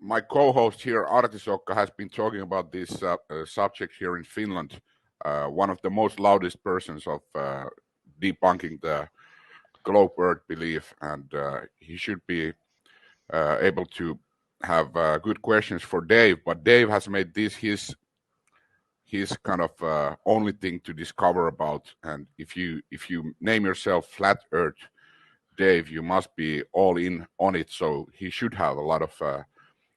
my co-host here, Artisokka, has been talking about this subject here in Finland. One of the most loudest persons of debunking the globe Earth belief, and he should be able to have good questions for Dave. But Dave has made this his kind of only thing to discover about. And if you name yourself Flat Earth Dave, you must be all in on it. So he should have a lot of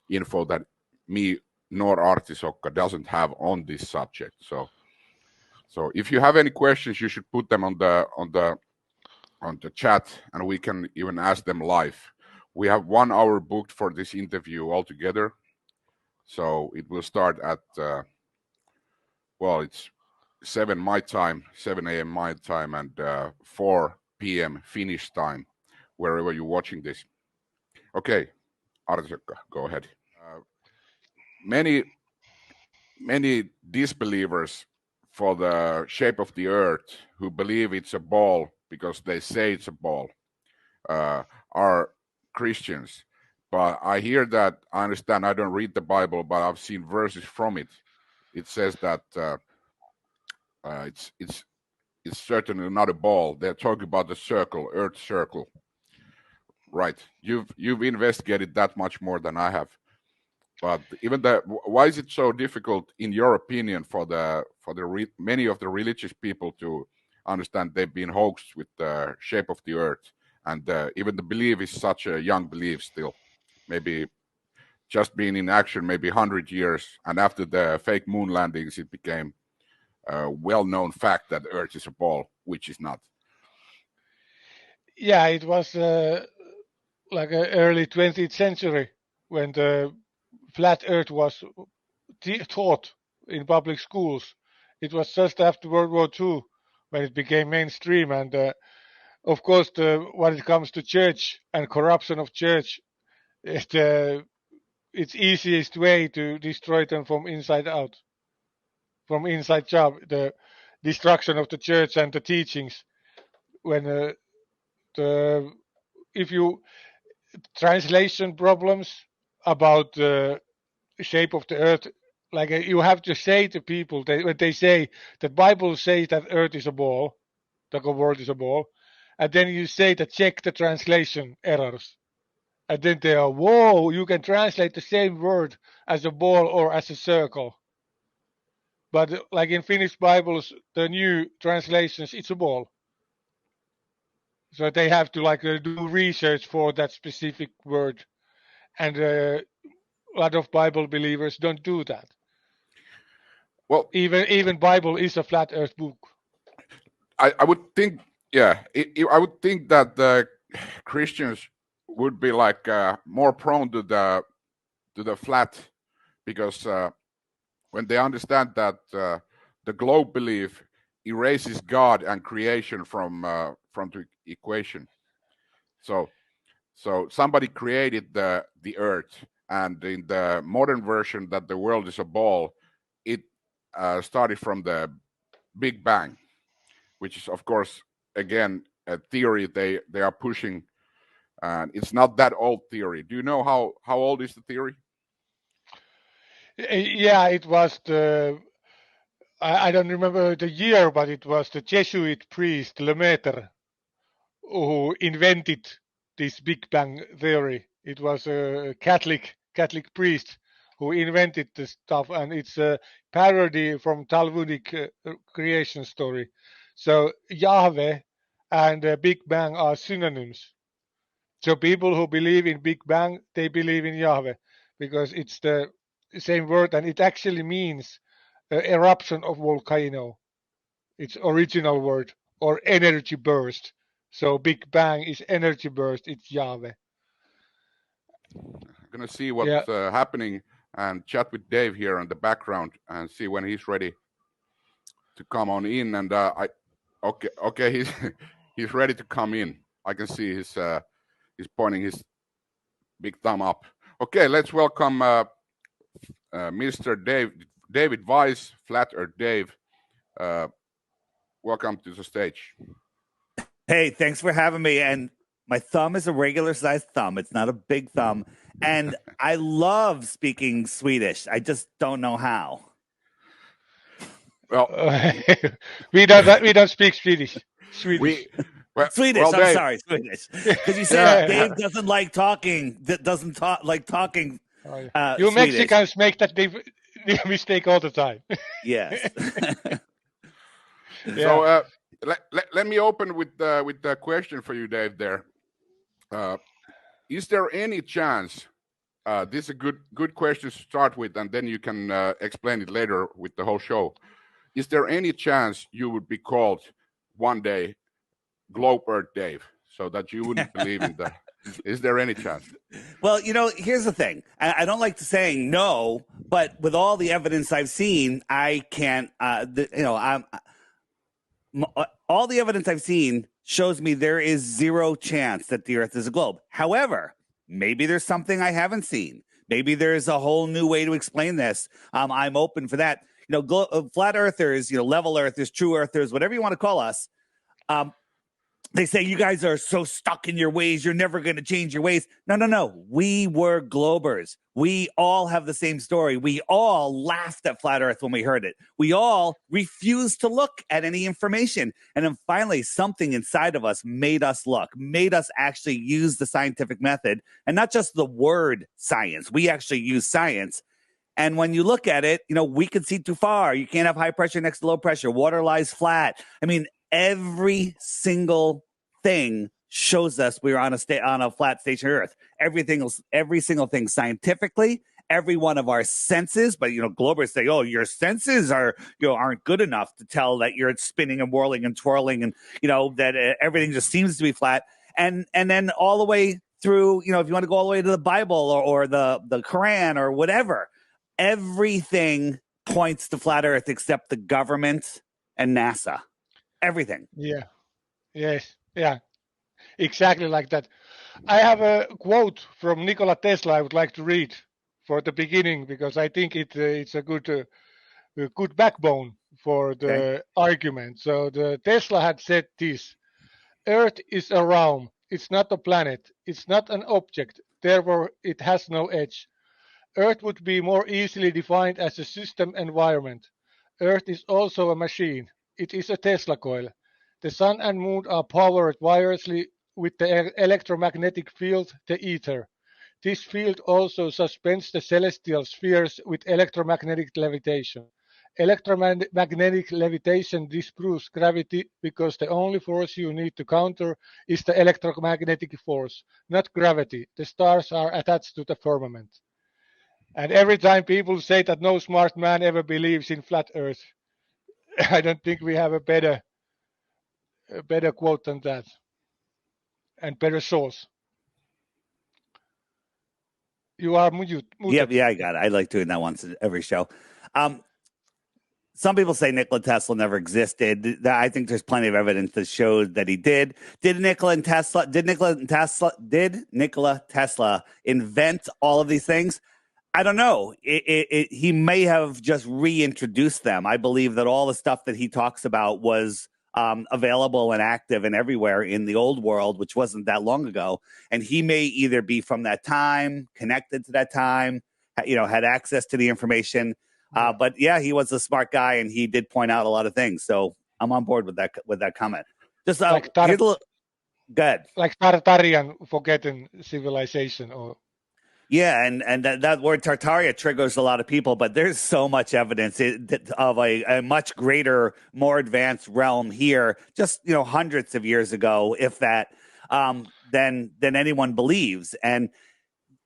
info that me nor Artisokka doesn't have on this subject. So if you have any questions, you should put them on the chat, and we can even ask them live. We have 1 hour booked for this interview altogether, so it will start at it's 7 my time, 7 a.m. my time, and 4 p.m. Finnish time, wherever you're watching this. Okay, Artisokka, go ahead. Many disbelievers for the shape of the Earth, who believe it's a ball because they say it's a ball, are Christians. But I hear that, I understand, I don't read the Bible, but I've seen verses from it. It says that it's certainly not a ball. They're talking about the circle, Earth circle. Right. You've investigated that much more than I have. But even why is it so difficult, in your opinion, for many of the religious people to understand they've been hoaxed with the shape of the Earth, and even the belief is such a young belief still, maybe just being in action maybe 100 years, and after the fake moon landings, it became a well-known fact that Earth is a ball, which is not. Yeah, it was like early 20th century when the flat Earth was taught in public schools. It was just after World War II when it became mainstream, and of course, when it comes to church and corruption of church, it's easiest way to destroy them from inside out, from inside job, the destruction of the church and the teachings. When if you translation problems about the shape of the earth, like you have to say to people that when they say the Bible says that Earth is a ball, the world is a ball, and then you say to check the translation errors, and then they are, whoa, you can translate the same word as a ball or as a circle, but like in Finnish Bibles, the new translations, it's a ball. So they have to do research for that specific word, and a lot of Bible believers don't do that. Well, even Bible is a flat Earth book. I would think, yeah, I would think that the Christians would be more prone to the flat, because when they understand that the globe belief erases God and creation from the equation. So somebody created the Earth, and in the modern version that the world is a ball, it started from the Big Bang, which is, of course, again, a theory they are pushing, and it's not that old theory. Do you know how old is the theory? Yeah, it was I don't remember the year, but it was the Jesuit priest Lemaitre who invented this Big Bang theory. It was a Catholic priest who invented the stuff, and it's a parody from Talmudic creation story. So Yahweh and Big Bang are synonyms. So people who believe in Big Bang, they believe in Yahweh, because it's the same word, and it actually means eruption of volcano. It's original word, or energy burst. So Big Bang is energy burst. It's Yahweh. I'm gonna see what's happening and chat with Dave here in the background and see when he's ready to come on in. And okay, he's ready to come in. I can see he's pointing his big thumb up. Okay, let's welcome Mr. David Weiss, Flat Earth Dave. Welcome to the stage. Hey, thanks for having me. And My thumb is a regular sized thumb. It's not a big thumb. And I love speaking Swedish. I just don't know how. Well, we don't speak Swedish. Swedish. Swedish. Well, I'm Dave, sorry, Swedish. Because you said Dave doesn't like talking. That doesn't like talking. You Swedish. Mexicans make that mistake all the time. Yes. So let me open with the question for you, Dave. There, is there any chance? This is a good question to start with, and then you can explain it later with the whole show. Is there any chance you would be called one day Globe Earth Dave, so that you wouldn't believe in that? Is there any chance? Well, here's the thing. I don't like to saying no, but with all the evidence I've seen, I can't. All the evidence I've seen shows me there is zero chance that the Earth is a globe. However, maybe there's something I haven't seen. Maybe there's a whole new way to explain this. I'm open for that. Flat earthers, level earthers, true earthers, whatever you want to call us. They say you guys are so stuck in your ways, you're never going to change your ways. No. We were globers. We all have the same story. We all laughed at flat earth when we heard it. We all refused to look at any information. And then finally, something inside of us made us look, made us actually use the scientific method, and not just the word science. We actually use science. And when you look at it, we can see too far. You can't have high pressure next to low pressure. Water lies flat. I mean, every single thing shows us we're on a flat stationary Earth. Every single thing scientifically, every one of our senses. But globers say, "Oh, your senses aren't good enough to tell that you're spinning and whirling and twirling, and that everything just seems to be flat." And then all the way through, if you want to go all the way to the Bible or the Quran or whatever, everything points to flat Earth except the government and NASA. Everything. Yeah. Yes. Yeah. Exactly like that. I have a quote from Nikola Tesla I would like to read for the beginning, because I think it's a good backbone for the argument. So the Tesla had said this: Earth is a realm. It's not a planet. It's not an object. Therefore, it has no edge. Earth would be more easily defined as a system environment. Earth is also a machine. It is a Tesla coil. The sun and moon are powered wirelessly with the electromagnetic field, the ether. This field also suspends the celestial spheres with electromagnetic levitation. Electromagnetic levitation disproves gravity because the only force you need to counter is the electromagnetic force, not gravity. The stars are attached to the firmament. And every time people say that no smart man ever believes in flat Earth, I don't think we have a better quote than that, and better source. You are muted. Yeah, I got it. I like doing that once every show. Some people say Nikola Tesla never existed. I think there's plenty of evidence that shows that he did. Did Nikola Tesla invent all of these things? I don't know. He may have just reintroduced them. I believe that all the stuff that he talks about was available and active and everywhere in the old world, which wasn't that long ago. And he may either be from that time, connected to that time, had access to the information. But yeah, he was a smart guy, and he did point out a lot of things. So I'm on board with that comment. Just like good. Like Tartarian forgetting civilization, or yeah, and that word Tartaria triggers a lot of people, but there's so much evidence of a much greater, more advanced realm here, just hundreds of years ago, if that, than anyone believes. And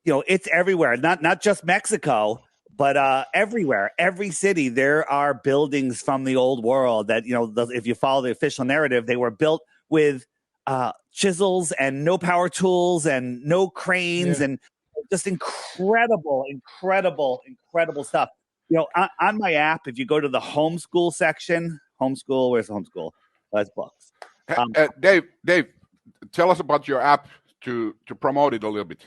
it's everywhere, not just Mexico, but everywhere, every city. There are buildings from the old world that if you follow the official narrative, they were built with chisels and no power tools and no cranes and just incredible stuff. On my app, if you go to the homeschool section, where's homeschool? That's books. Dave, tell us about your app to promote it a little bit.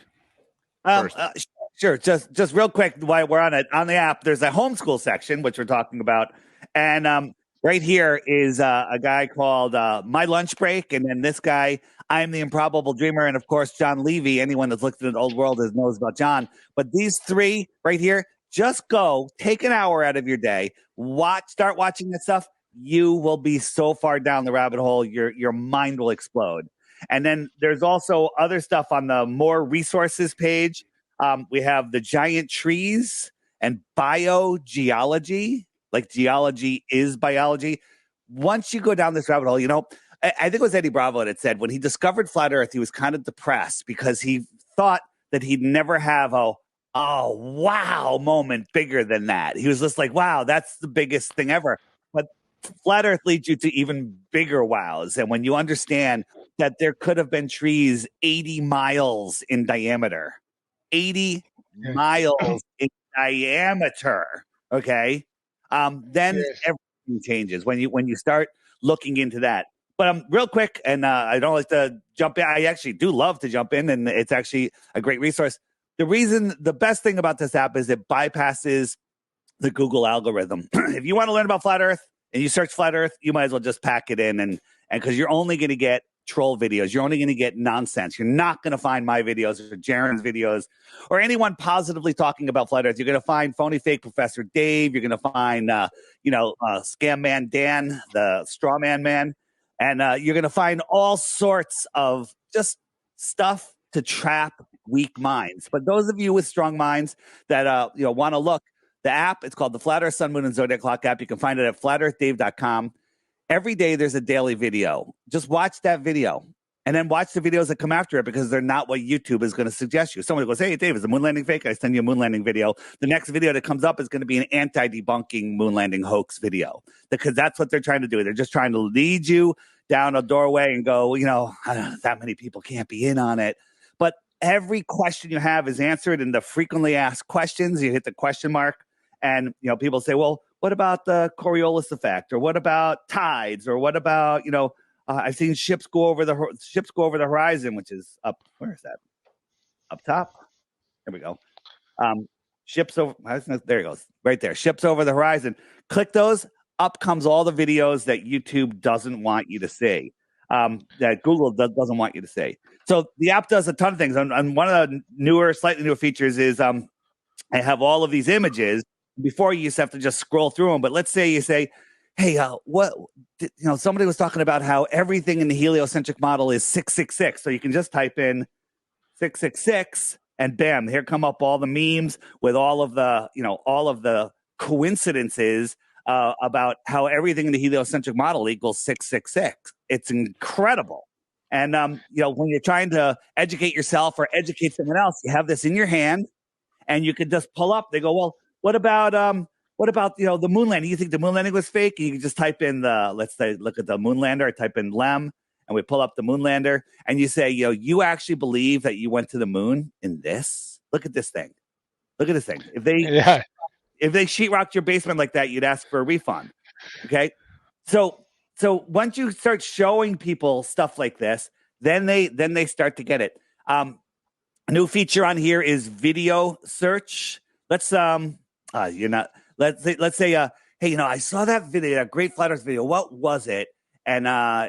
Sure. Just real quick, while we're on it, on the app, there's a homeschool section, which we're talking about. And Right here is a guy called My Lunch Break, and then this guy, I'm the Improbable Dreamer, and of course, John Levy. Anyone that's looked at an old world knows about John. But these three right here, just go, take an hour out of your day, start watching this stuff. You will be so far down the rabbit hole, your mind will explode. And then there's also other stuff on the more resources page. We have the giant trees and biogeology. Like geology is biology. Once you go down this rabbit hole, you know, I think it was Eddie Bravo that said when he discovered flat Earth, he was kind of depressed because he thought that he'd never have a wow moment bigger than that. He was just like, wow, that's the biggest thing ever. But flat Earth leads you to even bigger wows. And when you understand that there could have been trees 80 miles in diameter, 80 miles in diameter, okay? Then everything changes when you start looking into that. But real quick, and I don't like to jump in. I actually do love to jump in, and it's actually a great resource. The best thing about this app is it bypasses the Google algorithm. If you want to learn about flat Earth and you search flat Earth, you might as well just pack it in, and because you're only going to get troll videos. You're only going to get nonsense. You're not going to find my videos or Jaren's videos or anyone positively talking about flat Earth. You're going to find phony fake Professor Dave. You're going to find, Scam Man Dan, the straw man. And you're going to find all sorts of just stuff to trap weak minds. But those of you with strong minds that want to look, the app, it's called the Flat Earth Sun, Moon, and Zodiac Clock app. You can find it at flatearthdave.com. Every day there's a daily video. Just watch that video and then watch the videos that come after it because they're not what YouTube is going to suggest you. Someone goes, hey, Dave, is the moon landing fake? I send you a moon landing video. The next video that comes up is going to be an anti-debunking moon landing hoax video because that's what they're trying to do. They're just trying to lead you down a doorway and go, I don't know, that many people can't be in on it. But every question you have is answered in the frequently asked questions. You hit the question mark and, people say, well, what about the Coriolis effect? Or what about tides? Or what about, I've seen ships go over the horizon, which is up. Where is that? Up top. There we go. Ships over. There it goes. Right there. Ships over the horizon. Click those. Up comes all the videos that YouTube doesn't want you to see. That Google doesn't want you to see. So the app does a ton of things. And one of the slightly newer features is I have all of these images. Before you used to have to just scroll through them. But let's say you say, hey, somebody was talking about how everything in the heliocentric model is 666. So you can just type in 666 and bam, here come up all the memes with all of the coincidences about how everything in the heliocentric model equals 666. It's incredible. And, when you're trying to educate yourself or educate someone else, you have this in your hand and you can just pull up. They go, well, what about the moon landing? You think the moon landing was fake? And you can just type in let's say, look at the moon lander. I type in LEM and we pull up the moon lander and you say, you actually believe that you went to the moon in this? Look at this thing. Look at this thing. If they sheetrocked your basement like that, you'd ask for a refund. Okay. So once you start showing people stuff like this, then they start to get it. A new feature on here is video search. Let's say, hey, I saw that video, that Great Flat Earth video. What was it? And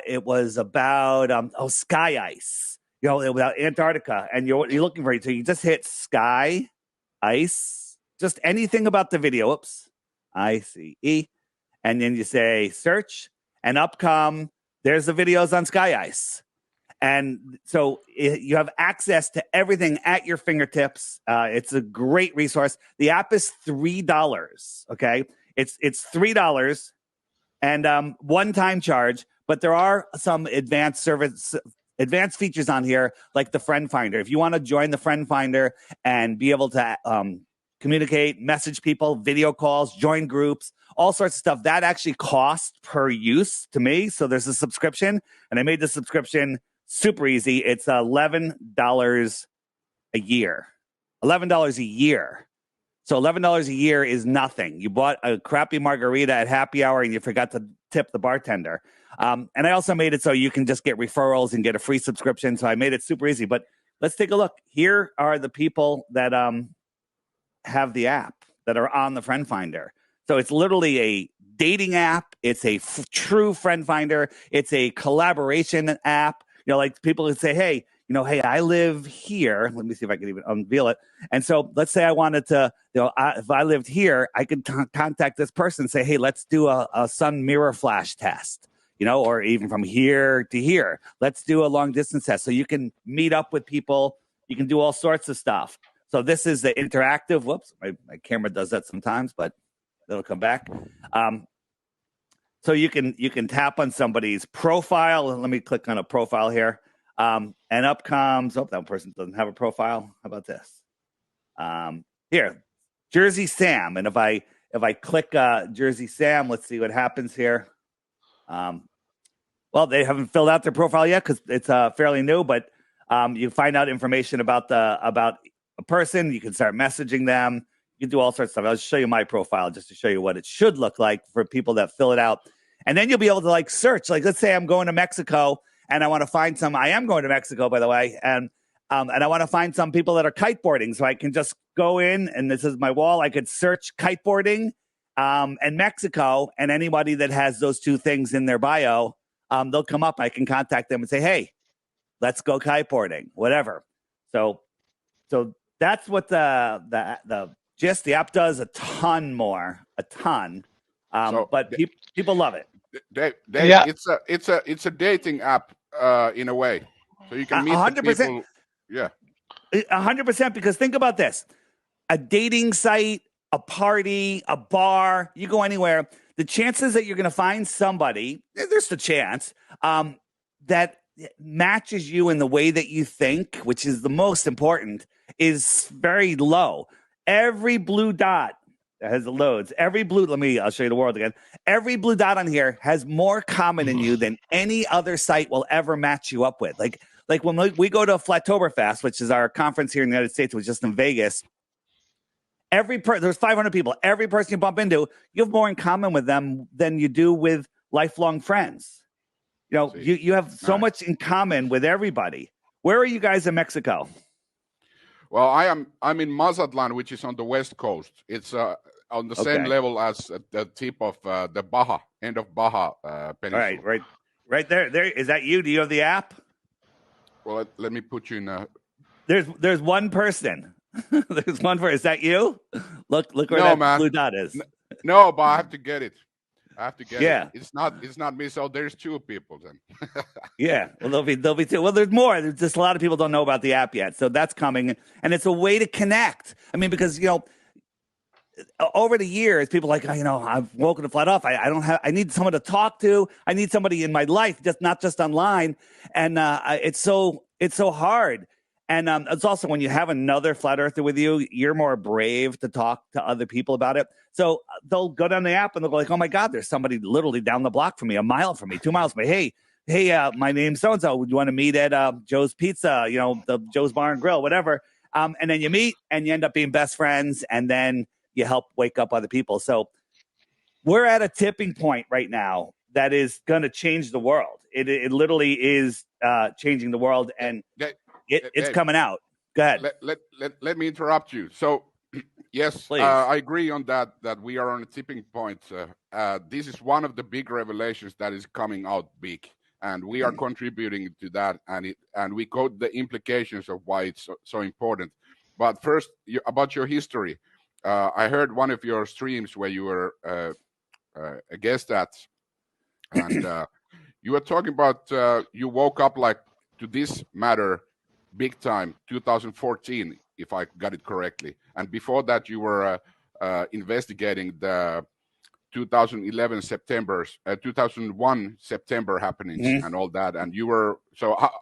it was about sky ice. About Antarctica, and you're looking for it. So you just hit sky ice, just anything about the video. Oops, ICE, and then you say search, and up come there's the videos on sky ice. And so you have access to everything at your fingertips. It's a great resource. The app is $3. Okay, it's $3 and one-time charge. But there are some advanced features on here, like the Friend Finder. If you want to join the Friend Finder and be able to communicate, message people, video calls, join groups, all sorts of stuff, that actually costs per use to me. So there's a subscription, and I made the subscription super easy. It's $11 a year. $11 a year. So $11 a year is nothing. You bought a crappy margarita at happy hour and you forgot to tip the bartender. And I also made it so you can just get referrals and get a free subscription. So I made it super easy. But let's take a look. Here are the people that have the app that are on the Friend Finder. So it's literally a dating app. It's a true friend finder. It's a collaboration app. You know, like people would say, hey, you know, hey, I live here. Let me see if I can even unveil it. And so let's say I wanted to, you know, if I lived here, I could contact this person and say, hey, let's do a sun mirror flash test, you know, or even from here to here. Let's do a long distance test. So you can meet up with people. You can do all sorts of stuff. So this is the interactive. Whoops, my camera does that sometimes, but it'll come back. So you can tap on somebody's profile. Let me click on a profile here. And up comes, oh, that person doesn't have a profile. How about this? Here, Jersey Sam. And if I click Jersey Sam, let's see what happens here. Well, they haven't filled out their profile yet because it's fairly new, but you find out information about a person. You can start messaging them. You can do all sorts of stuff. I'll just show you my profile just to show you what it should look like for people that fill it out. And then you'll be able to like search. Like, let's say I'm going to Mexico and I want to find some. I am going to Mexico, by the way, and I want to find some people that are kiteboarding. So I can just go in, and this is my wall. I could search kiteboarding and Mexico, and anybody that has those two things in their bio, they'll come up. I can contact them and say, hey, let's go kiteboarding, whatever. So that's what the gist. The app does a ton. But people love it. Dave, Yeah. it's a dating app in a way, so you can meet 100%. people. Yeah, 100%. Because think about this: a dating site, a party, a bar. You go anywhere. The chances that you're going to find somebody, there's the chance that matches you in the way that you think, which is the most important, is very low. Every blue dot has the loads. I'll show you the world again. Every blue dot on here has more common in you than any other site will ever match you up with. Like when we go to Flattoberfest, which is our conference here in the United States, it was just in Vegas. There's 500 people. Every person you bump into, you have more in common with them than you do with lifelong friends. You know, you have so much in common with everybody. Where are you guys in Mexico? Well, I'm in Mazatlan, which is on the west coast. It's on the same level as the tip of the Baja, end of Baja Peninsula. Right there. There is that you? Do you have the app? Well, let me put you in a. There's one person. There's one person. Is that you? Look where blue dot is. No, but I have to get it. Yeah. It's not me. So there's two people then. Yeah. Well, there'll be two. Well, there's more. There's just a lot of people don't know about the app yet. So that's coming. And it's a way to connect. I mean, because, you know, over the years, people are like, you know, I've woken to flat off. I need someone to talk to. I need somebody in my life, not just online. And it's so hard. And it's also when you have another flat earther with you, you're more brave to talk to other people about it. So they'll go down the app and they'll go like, oh my God, there's somebody literally down the block from me, a mile from me, 2 miles from me. Hey, my name's so-and-so. Would you want to meet at Joe's Pizza, you know, the Joe's Bar and Grill, whatever. And then you meet and you end up being best friends, and then you help wake up other people. So we're at a tipping point right now that is going to change the world. It literally is changing the world, and it's coming out. Go ahead. Let me interrupt you. So, yes, I agree on that we are on a tipping point. This is one of the big revelations that is coming out big, and we are contributing to that, and we quote the implications of why it's so important. But first, about your history. I heard one of your streams where you were a guest at, and you were talking about you woke up like to this matter big time 2014, if I got it correctly, and before that you were investigating the 2001 September happenings and all that, and you were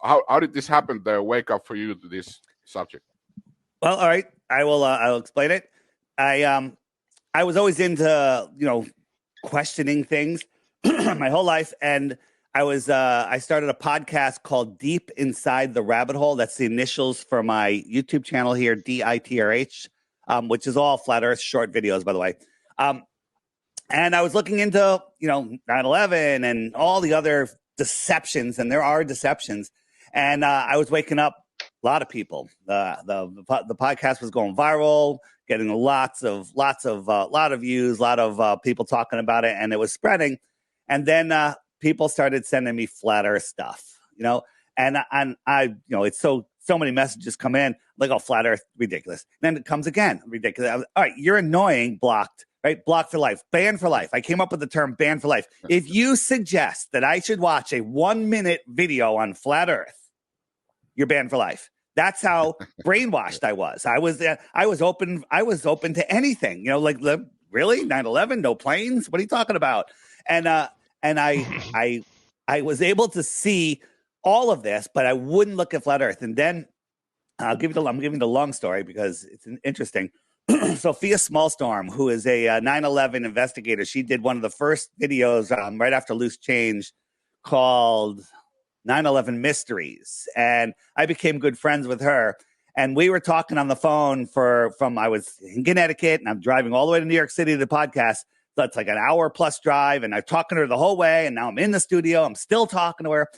how did this happen, the wake up for you to this subject? Well, all right, I'll explain it. I was always into, you know, questioning things my whole life, and I started a podcast called Deep Inside the Rabbit Hole. That's the initials for my YouTube channel here, DITRH, which is all flat Earth short videos, by the way. And I was looking into, you know, 9/11 and all the other deceptions, and there are deceptions. And I was waking up lot of people. The podcast was going viral, getting lot of views, a lot of people talking about it, and it was spreading. And then people started sending me flat Earth stuff, and I it's so many messages come in like, oh, flat Earth, ridiculous. Then it comes again, ridiculous. All right, you're annoying, blocked. Right? Blocked for life, banned for life. I came up with the term banned for life. If you suggest that I should watch a 1-minute video on flat Earth, you're banned for life. That's how brainwashed I was. I was open to anything. Like, really? 9/11? No planes? What are you talking about? And I was able to see all of this, but I wouldn't look at flat Earth. And then I'm giving the long story because it's interesting. Sophia Smallstorm, who is a 9/11 investigator, she did one of the first videos right after Loose Change called 9/11 Mysteries. And I became good friends with her. And we were talking on the phone I was in Connecticut and I'm driving all the way to New York City to the podcast. So it's like an hour plus drive. And I'm talking to her the whole way. And now I'm in the studio. I'm still talking to her.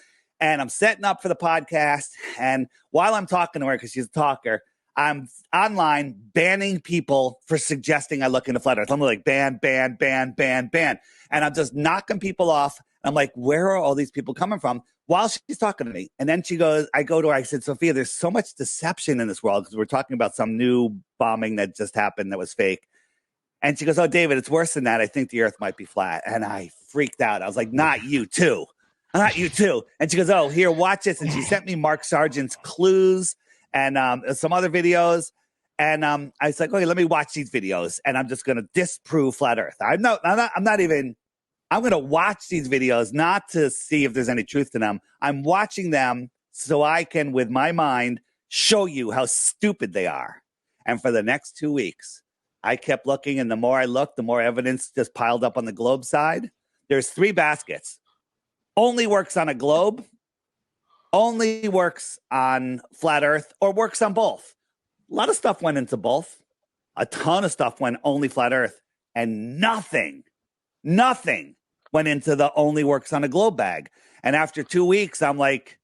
And I'm setting up for the podcast. And while I'm talking to her, because she's a talker, I'm online banning people for suggesting I look into flat Earth. I'm like, ban. And I'm just knocking people off. I'm like, where are all these people coming from? While she's talking to me. And then I go to her, I said, Sophia, there's so much deception in this world because we're talking about some new bombing that just happened that was fake. And she goes, oh, David, it's worse than that. I think the Earth might be flat. And I freaked out. I was like, not you too. Not you too. And she goes, oh, here, watch this. And she sent me Mark Sargent's Clues and some other videos. And I was like, okay, let me watch these videos. And I'm just going to disprove flat Earth. I'm going to watch these videos, not to see if there's any truth to them. I'm watching them so I can, with my mind, show you how stupid they are. And for the next 2 weeks, I kept looking. And the more I looked, the more evidence just piled up on the globe side. There's 3 baskets. Only works on a globe, only works on flat Earth, or works on both. A lot of stuff went into both. A ton of stuff went only flat Earth. And nothing went into the only works on a globe bag. And after 2 weeks, I'm like,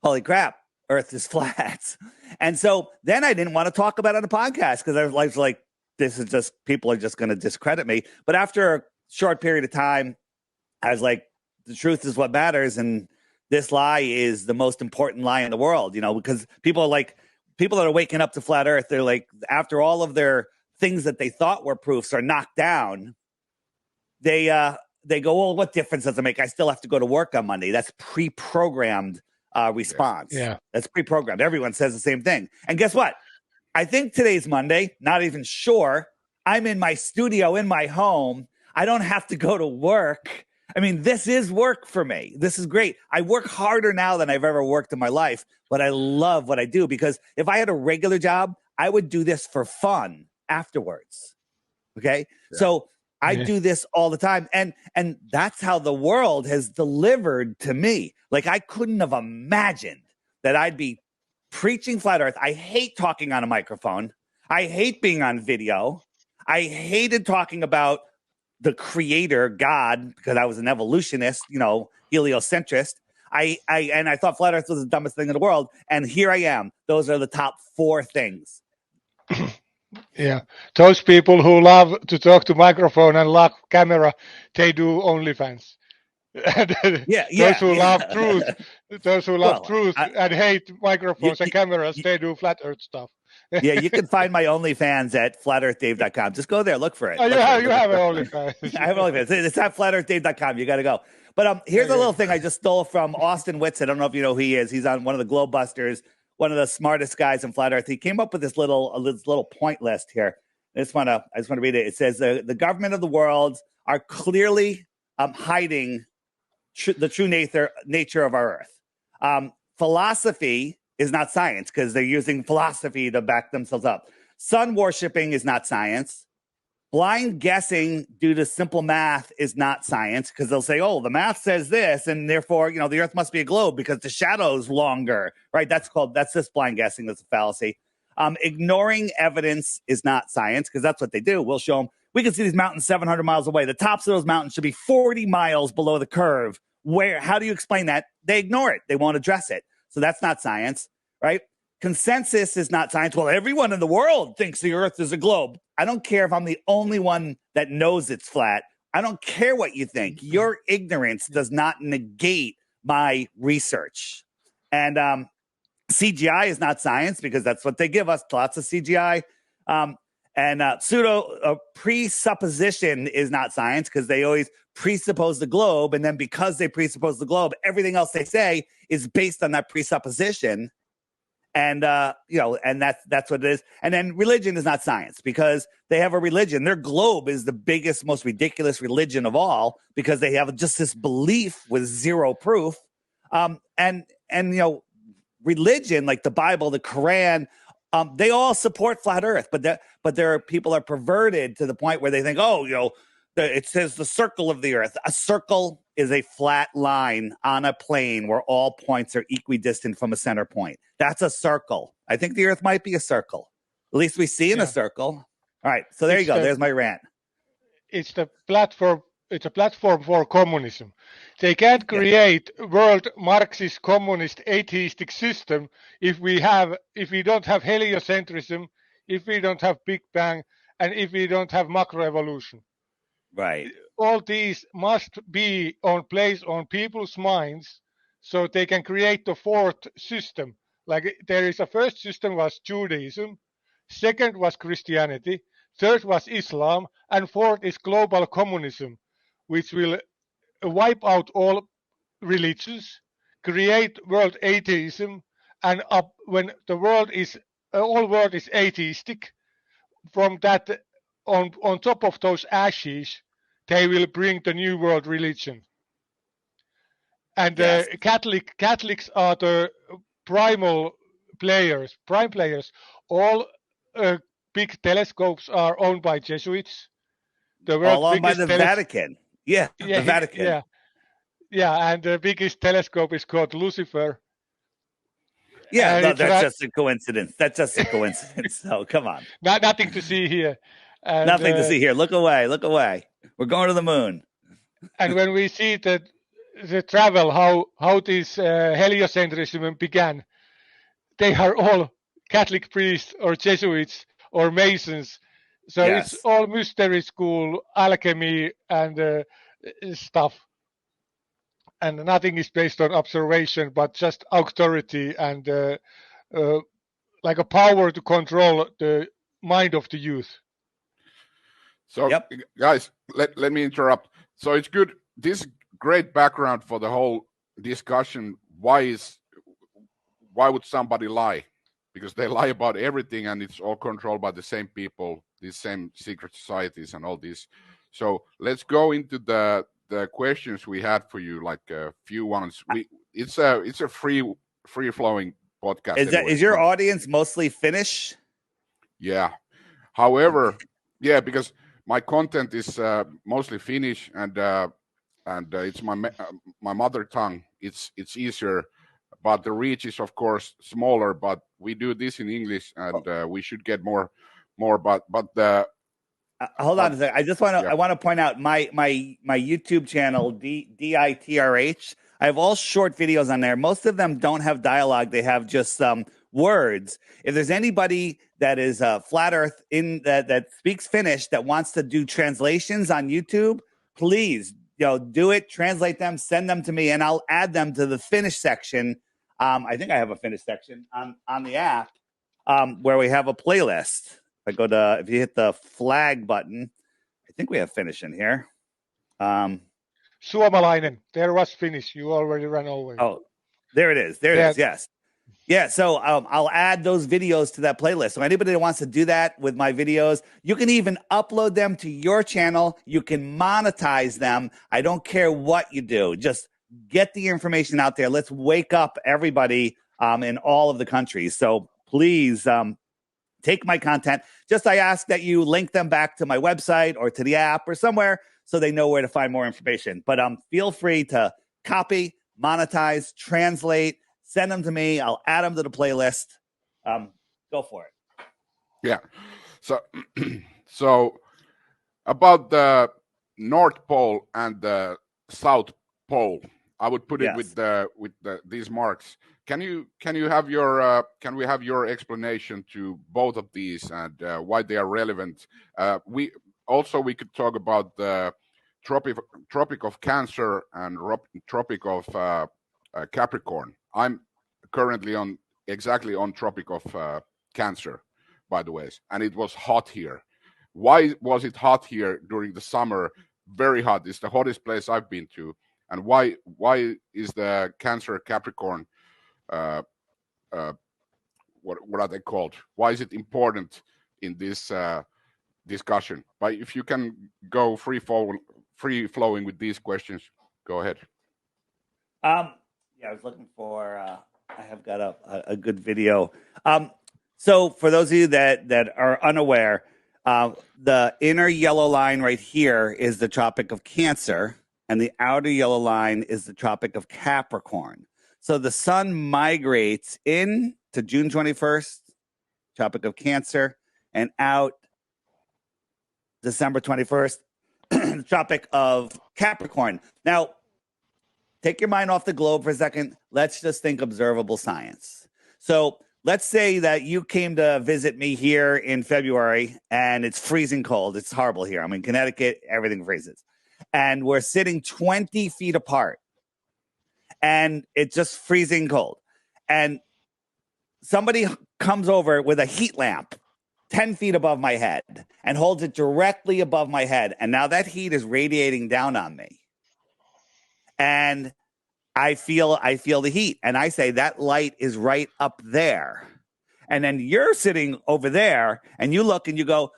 holy crap, Earth is flat. And so then I didn't want to talk about it on the podcast because I was like, this is just, people are just going to discredit me. But after a short period of time, I was like, the truth is what matters. And this lie is the most important lie in the world, because people that are waking up to flat Earth, they're like, after all of their things that they thought were proofs are knocked down, they go, well, what difference does it make? I still have to go to work on Monday. That's pre-programmed response. Yeah. That's pre-programmed. Everyone says the same thing. And guess what? I think today's Monday, not even sure. I'm in my studio in my home. I don't have to go to work. I mean, this is work for me. This is great. I work harder now than I've ever worked in my life, but I love what I do because if I had a regular job, I would do this for fun afterwards. Okay. Yeah. So I do this all the time. And that's how the world has delivered to me. Like I couldn't have imagined that I'd be preaching flat Earth. I hate talking on a microphone. I hate being on video. I hated talking about the creator, God, because I was an evolutionist, heliocentrist. I thought flat Earth was the dumbest thing in the world. And here I am. Those are the top 4 things. Yeah. Those people who love to talk to microphone and love camera, they do OnlyFans. Those who love truth and hate microphones and cameras, they do flat Earth stuff. Yeah, you can find my OnlyFans at flatearthdave.com. Just go there, look for it. Oh, you have an OnlyFans. I have OnlyFans. It's at flatearthdave.com. You got to go. But here's a little thing I just stole from Austin Witz. I don't know if you know who he is. He's on one of the Globebusters, one of the smartest guys in flat Earth. He came up with this little point list here. I just want to read it. It says the government of the world are clearly hiding the true nature of our Earth. Philosophy is not science because they're using philosophy to back themselves up. Sun worshipping is not science. Blind guessing due to simple math is not science because they'll say, oh, the math says this, and therefore, the Earth must be a globe because the shadow's longer, right? That's just blind guessing. That's a fallacy. Ignoring evidence is not science because that's what they do. We'll show them. We can see these mountains 700 miles away. The tops of those mountains should be 40 miles below the curve. How do you explain that? They ignore it. They won't address it. So that's not science, right? consensus is not science. Well, everyone in the world thinks the Earth is a globe. I don't care if I'm the only one that knows it's flat. I don't care what you think. Your ignorance does not negate my research. And CGI is not science because that's what they give us, lots of CGI. And presupposition is not science because they always presuppose the globe. And then because they presuppose the globe, everything else they say is based on that presupposition. And, and that's what it is. And then religion is not science because they have a religion. Their globe is the biggest, most ridiculous religion of all because they have just this belief with zero proof. Religion, like the Bible, the Quran, they all support flat Earth, but there are people are perverted to the point where they think, it says the circle of the Earth. A circle is a flat line on a plane where all points are equidistant from a center point. That's a circle. I think the Earth might be a circle. At least we see in a circle. All right, so there you go. There's my rant. It's the platform. It's a platform for communism. They can't create world Marxist, communist, atheistic system if we don't have heliocentrism, if we don't have Big Bang, and if we don't have macroevolution. Right. All these must be on place on people's minds so they can create the fourth system. Like there is a first system was Judaism, second was Christianity, third was Islam, and fourth is global communism, which will wipe out all religions, create world atheism, and when the world is all world is atheistic, from that on top of those ashes, they will bring the new world religion. And Catholics are the prime players. All big telescopes are owned by Jesuits. All owned by the Vatican. Yeah, the Vatican. Yeah, and the biggest telescope is called Lucifer. Yeah, no, that's just a coincidence. That's just a coincidence. So come on. Nothing to see here. And, nothing to see here. Look away. Look away. We're going to the moon. And when we see the travel, how this heliocentrism began, they are all Catholic priests or Jesuits or Masons. So it's all mystery school, alchemy, and stuff. And nothing is based on observation, but just authority and like a power to control the mind of the youth. So, guys, let me interrupt. So it's good. This great background for the whole discussion. Why would somebody lie? Because they lie about everything, and it's all controlled by the same people, these same secret societies, and all this. So let's go into the questions we had for you, like a few ones. It's a free flowing podcast. Is your audience mostly Finnish? Yeah. However, because my content is mostly Finnish, and it's my mother tongue. It's easier, but the reach is of course smaller. But we do this in English, and we should get more. But hold on a second. I just want to I want to point out my YouTube channel DITRH. I have all short videos on there. Most of them don't have dialogue. They have just some words. If there's anybody that is flat Earth that speaks Finnish that wants to do translations on YouTube, please do it. Translate them. Send them to me, and I'll add them to the Finnish section. I think I have a Finnish section on the app where we have a playlist. If you hit the flag button, I think we have Finnish in here. Suomalainen. There was Finnish. You already ran over. Oh, there it is. There it is. Yes. Yeah. So I'll add those videos to that playlist. So anybody that wants to do that with my videos, you can even upload them to your channel. You can monetize them. I don't care what you do. Just get the information out there. Let's wake up everybody in all of the countries. So please, take my content. I ask that you link them back to my website or to the app or somewhere so they know where to find more information. But feel free to copy, monetize, translate, send them to me. I'll add them to the playlist. Go for it. Yeah. So about the North Pole and the South Pole, I would put it with these marks. can you have your can we have your explanation to both of these and why they are relevant? We could talk about the Tropic of Cancer and Tropic of Capricorn. I'm currently exactly on Tropic of Cancer, by the way, and it was hot here. Why was it hot here during the summer? Very hot. It's the hottest place I've been to. And why is the Cancer Capricorn what are they called? Why is it important in this discussion? But if you can go free flowing with these questions, go ahead. Yeah, I was looking for. I have got a good video. So for those of you that are unaware, the inner yellow line right here is the Tropic of Cancer, and the outer yellow line is the Tropic of Capricorn. So the sun migrates in to June 21st, Tropic of Cancer, and out December 21st, Tropic of Capricorn. Now, take your mind off the globe for a second. Let's just think observable science. So let's say that you came to visit me here in February and it's freezing cold. It's horrible here. I'm in Connecticut. Everything freezes. And we're sitting 20 feet apart. And it's just freezing cold. And somebody comes over with a heat lamp 10 feet above my head and holds it directly above my head. And now that heat is radiating down on me. And I feel the heat. And I say that light is right up there. And then you're sitting over there and you look and you go,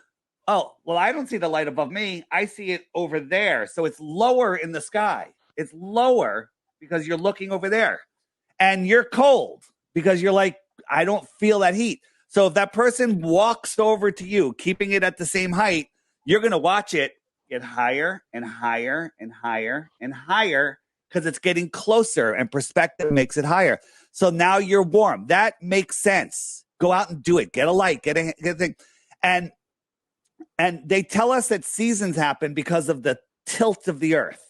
oh, well, I don't see the light above me. I see it over there. So it's lower in the sky. It's lower because you're looking over there. And you're cold because you're like, I don't feel that heat. So if that person walks over to you, keeping it at the same height, you're going to watch it get higher and higher and higher and higher because it's getting closer and perspective makes it higher. So now you're warm. That makes sense. Go out and do it. Get a light. Get a thing. And they tell us that seasons happen because of the tilt of the earth.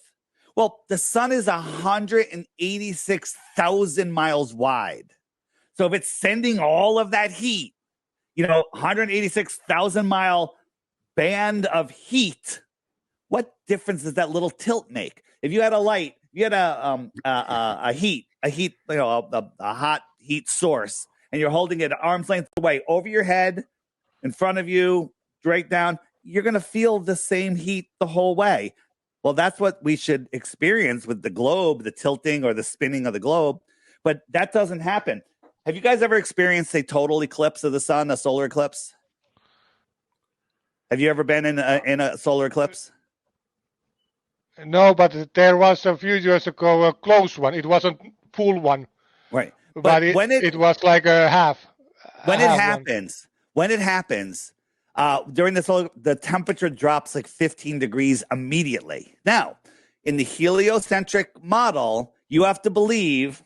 Well, the sun is 186,000 miles wide. So if it's sending all of that heat, 186,000 mile band of heat, what difference does that little tilt make? If you had a light, you had a hot heat source, and you're holding it at arm's length away over your head, in front of you, straight down, you're going to feel the same heat the whole way. Well, that's what we should experience with the globe, the tilting or the spinning of the globe. But that doesn't happen. Have you guys ever experienced a total eclipse of the sun, a solar eclipse? Have you ever been in a solar eclipse? No, but there was a few years ago a close one. It wasn't full one. Right. But it was like a half. When it happens, during the temperature drops like 15 degrees immediately. Now, in the heliocentric model, you have to believe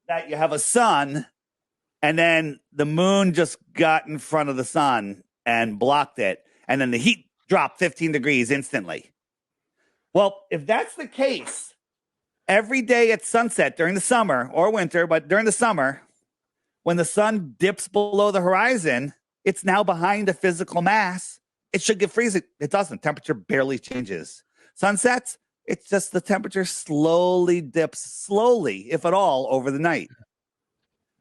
that you have a sun and then the moon just got in front of the sun and blocked it. And then the heat dropped 15 degrees instantly. Well, if that's the case, every day at sunset during the summer or winter, but during the summer, when the sun dips below the horizon, it's now behind a physical mass. It should get freezing. It doesn't. Temperature barely changes. Sunsets, it's just the temperature slowly dips, if at all, over the night.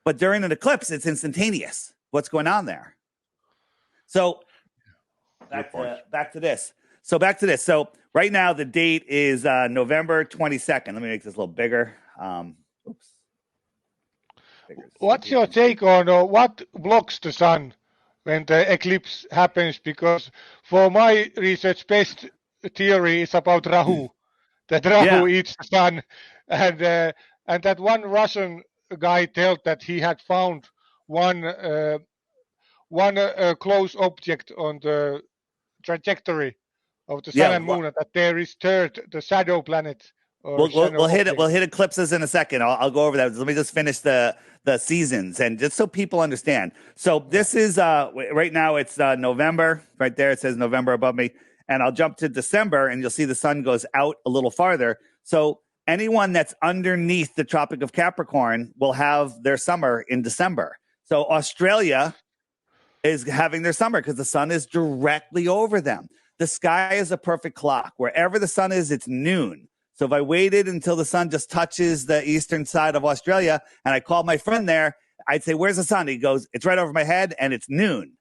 But during an eclipse, it's instantaneous. What's going on there? So back to this. So right now, the date is November 22nd. Let me make this a little bigger. What's your take on what blocks the sun when the eclipse happens? Because for my research, best theory is about Rahu. That Rahu eats the sun, and that one Russian guy told that he had found one close object on the trajectory of the sun and moon, and that there is third, the shadow planet. We'll hit it. We'll hit eclipses in a second. I'll go over that. Let me just finish the seasons, and just so people understand. So this is right now. It's November. Right there, it says November above me. And I'll jump to December, and you'll see the sun goes out a little farther. So anyone that's underneath the Tropic of Capricorn will have their summer in December. So Australia is having their summer because the sun is directly over them. The sky is a perfect clock. Wherever the sun is, it's noon. So if I waited until the sun just touches the eastern side of Australia and I called my friend there, I'd say, where's the sun? He goes, it's right over my head and it's noon.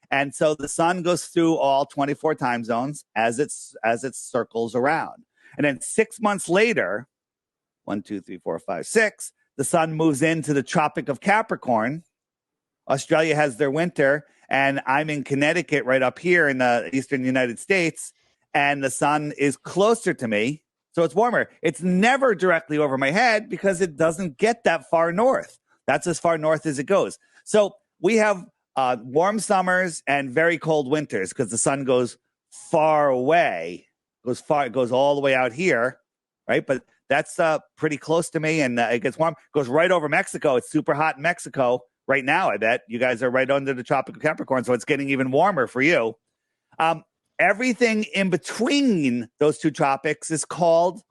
And so the sun goes through all 24 time zones as it circles around. And then 6 months later, 1, 2, 3, 4, 5, 6, the sun moves into the Tropic of Capricorn. Australia has their winter, and I'm in Connecticut right up here in the eastern United States, and the sun is closer to me. So it's warmer. It's never directly over my head because it doesn't get that far north. That's as far north as it goes. So we have warm summers and very cold winters because the sun goes far away, it goes all the way out here, right? But that's pretty close to me, and it gets warm. It goes right over Mexico. It's super hot in Mexico right now. I bet you guys are right under the Tropic of Capricorn, so it's getting even warmer for you. Everything in between those two tropics is called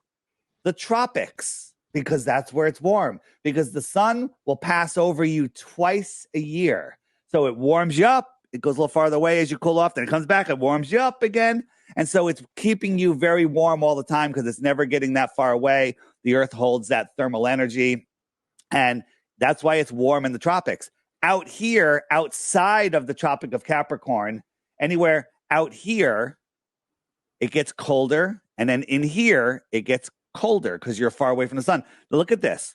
the tropics because that's where it's warm, because the sun will pass over you twice a year. So it warms you up. It goes a little farther away as you cool off. Then it comes back. It warms you up again. And so it's keeping you very warm all the time because it's never getting that far away. The earth holds that thermal energy. And that's why it's warm in the tropics. Out here, outside of the Tropic of Capricorn, anywhere out here, it gets colder. And then in here, it gets colder because you're far away from the sun. But look at this.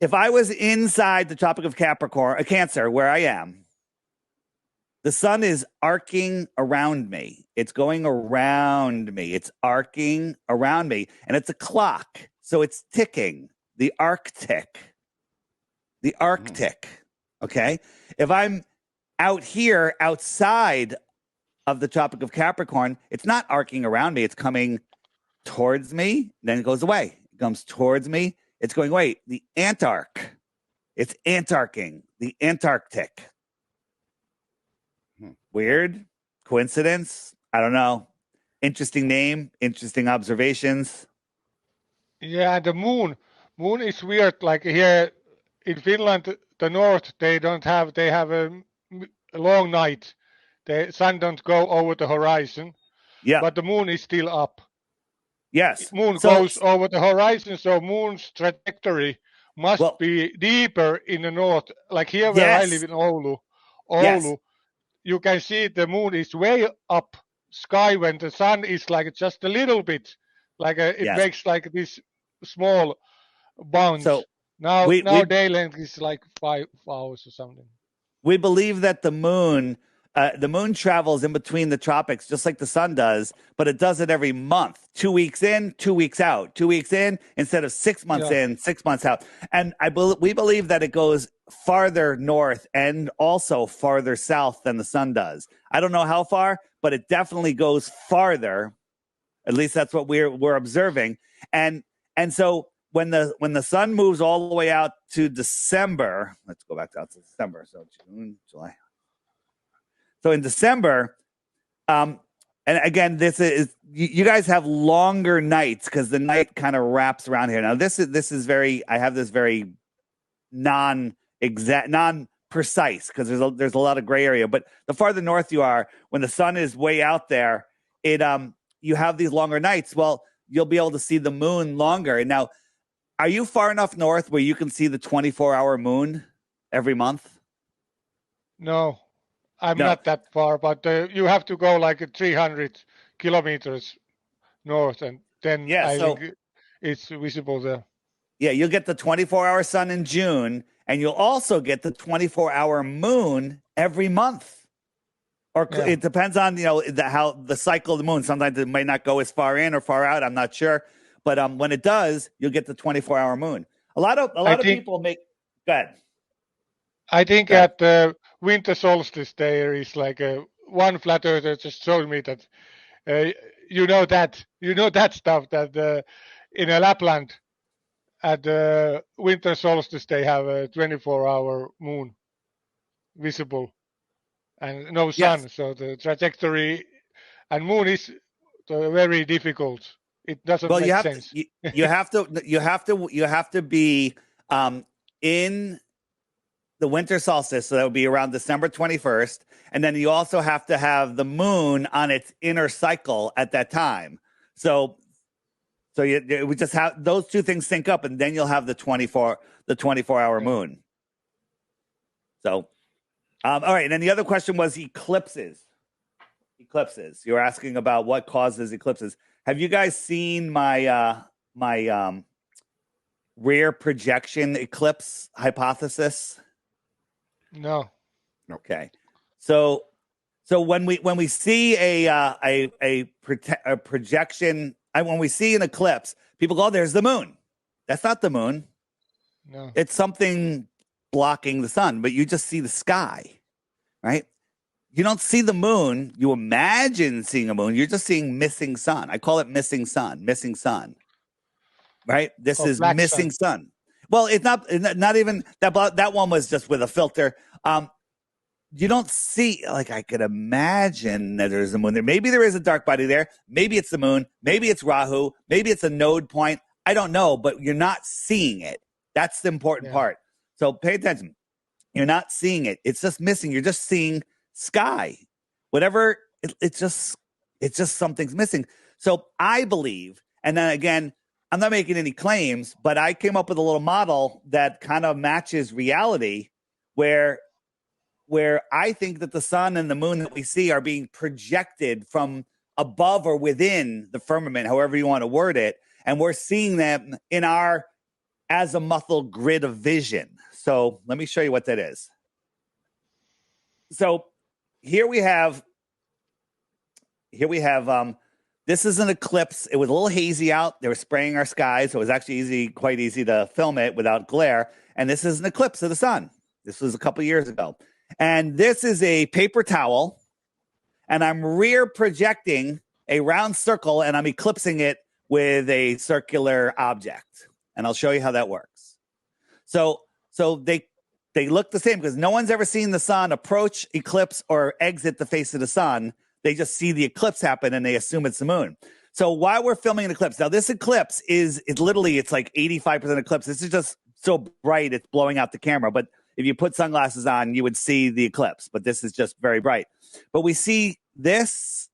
If I was inside the Tropic of Capricorn, Cancer, where I am, the sun is arcing around me. It's going around me. It's arcing around me. And it's a clock. So it's ticking. The Arctic. The Arctic. Okay? If I'm out here outside of the Tropic of Capricorn, it's not arcing around me. It's coming towards me. Then it goes away. It comes towards me. It's going away. The Antarc. It's Antarcing. The Antarctic. Weird? Coincidence? I don't know. Interesting name. Interesting observations. Yeah, the moon. Moon is weird. Like here in Finland, the north, they have a long night. The sun don't go over the horizon. Yeah. But the moon is still up. Yes. Moon goes over the horizon, so moon's trajectory must be deeper in the north. Like here where I live in Oulu, you can see the moon is way up sky when the sun is like just a little bit, like it makes like this small bounce. So now day length is like 5 hours or something. We believe that the moon travels in between the tropics just like the sun does, but it does it every month. 2 weeks in, 2 weeks out. 2 weeks in instead of 6 months in, 6 months out. And we believe that it goes farther north and also farther south than the sun does. I don't know how far, but it definitely goes farther. At least that's what we're observing. And so when the sun moves all the way out to December, let's go back out to December. So June, July. So in December, and again, this is you guys have longer nights because the night kind of wraps around here. Now this is very non-exact, non-precise because there's a lot of gray area. But the farther north you are, when the sun is way out there, you have these longer nights. Well, you'll be able to see the moon longer. And now, are you far enough north where you can see the 24-hour moon every month? No. I'm not that far, but you have to go like 300 kilometers north, and then I think it's visible there. Yeah, you'll get the 24-hour sun in June, and you'll also get the 24-hour moon every month. Or it depends on how the cycle of the moon. Sometimes it might not go as far in or far out. I'm not sure, but when it does, you'll get the 24-hour moon. A lot of people make. Go ahead. I think at the winter solstice there is like one flat earther just showed me that that stuff that in Lapland at the winter solstice they have a 24-hour moon visible and no sun, so the trajectory and moon is very difficult It doesn't Well, make you have sense. to, you have to be in the winter solstice, so that would be around December 21st, and then you also have to have the moon on its inner cycle at that time. So we just have those two things sync up, and then you'll have the 24-hour moon. So, all right. And then the other question was eclipses. Eclipses. You're asking about what causes eclipses. Have you guys seen my rear projection eclipse hypothesis? No. Okay. So when we see a projection, when we see an eclipse, people go, "Oh, there's the moon." That's not the moon. No. It's something blocking the sun, but you just see the sky, right? You don't see the moon. You imagine seeing a moon. You're just seeing missing sun. I call it missing sun, right? This is missing sun. Well, it's not even that. That one was just with a filter. You don't see, like, I could imagine that there's a moon there. Maybe there is a dark body there. Maybe it's the moon. Maybe it's Rahu. Maybe it's a node point. I don't know, but you're not seeing it. That's the important part. So pay attention. You're not seeing it. It's just missing. You're just seeing sky. Whatever, it's just something's missing. So I believe, and then again, I'm not making any claims, but I came up with a little model that kind of matches reality where I think that the sun and the moon that we see are being projected from above or within the firmament, however you want to word it, and we're seeing them in our azimuthal grid of vision. So let me show you what that is. So here we have this is an eclipse. It was a little hazy out. They were spraying our skies, so it was actually quite easy to film it without glare. And this is an eclipse of the sun. This was a couple years ago. And this is a paper towel, and I'm rear projecting a round circle, and I'm eclipsing it with a circular object. And I'll show you how that works. So they look the same because no one's ever seen the sun approach, eclipse, or exit the face of the sun. They just see the eclipse happen, and they assume it's the moon. So while we're filming an eclipse, now this eclipse it's like 85% eclipse. This is just so bright, it's blowing out the camera. But if you put sunglasses on, you would see the eclipse, but this is just very bright. But we see this,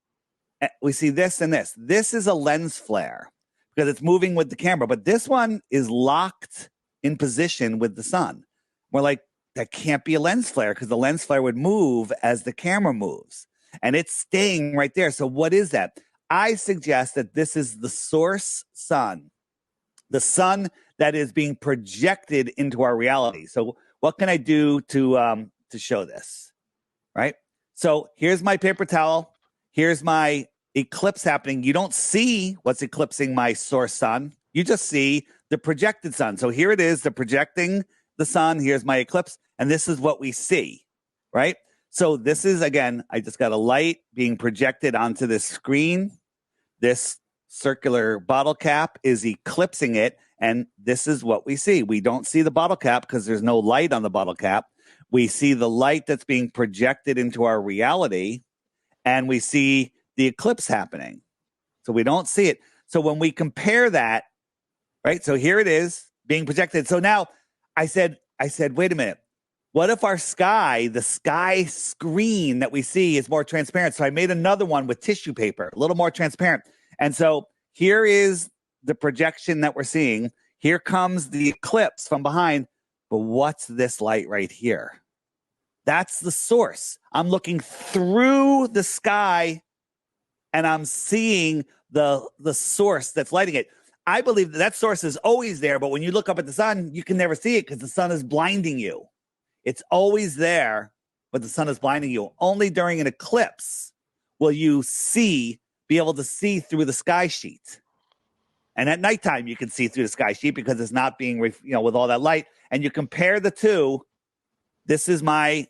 and this. This is a lens flare because it's moving with the camera, but this one is locked in position with the sun. We're like, that can't be a lens flare because the lens flare would move as the camera moves, and it's staying right there. So what is that? I suggest that this is the source sun, the sun that is being projected into our reality. So what can I do to show this, right? So here's my paper towel. Here's my eclipse happening. You don't see what's eclipsing my source sun. You just see the projected sun. So here it is, the projecting the sun. Here's my eclipse. And this is what we see, right? So this is, again, I just got a light being projected onto this screen. This circular bottle cap is eclipsing it. And this is what we see. We don't see the bottle cap because there's no light on the bottle cap. We see the light that's being projected into our reality, and we see the eclipse happening. So we don't see it. So when we compare that, right? So here it is being projected. So now I said, wait a minute. What if our sky, the sky screen that we see is more transparent? So I made another one with tissue paper, a little more transparent. And so here is the projection that we're seeing. Here comes the eclipse from behind. But what's this light right here? That's the source. I'm looking through the sky and I'm seeing the source that's lighting it. I believe that source is always there, but when you look up at the sun, you can never see it because the sun is blinding you. It's always there, but the sun is blinding you. Only during an eclipse will you be able to see through the sky sheet. And at nighttime, you can see through the sky sheet because it's not being, with all that light. And you compare the two. This is my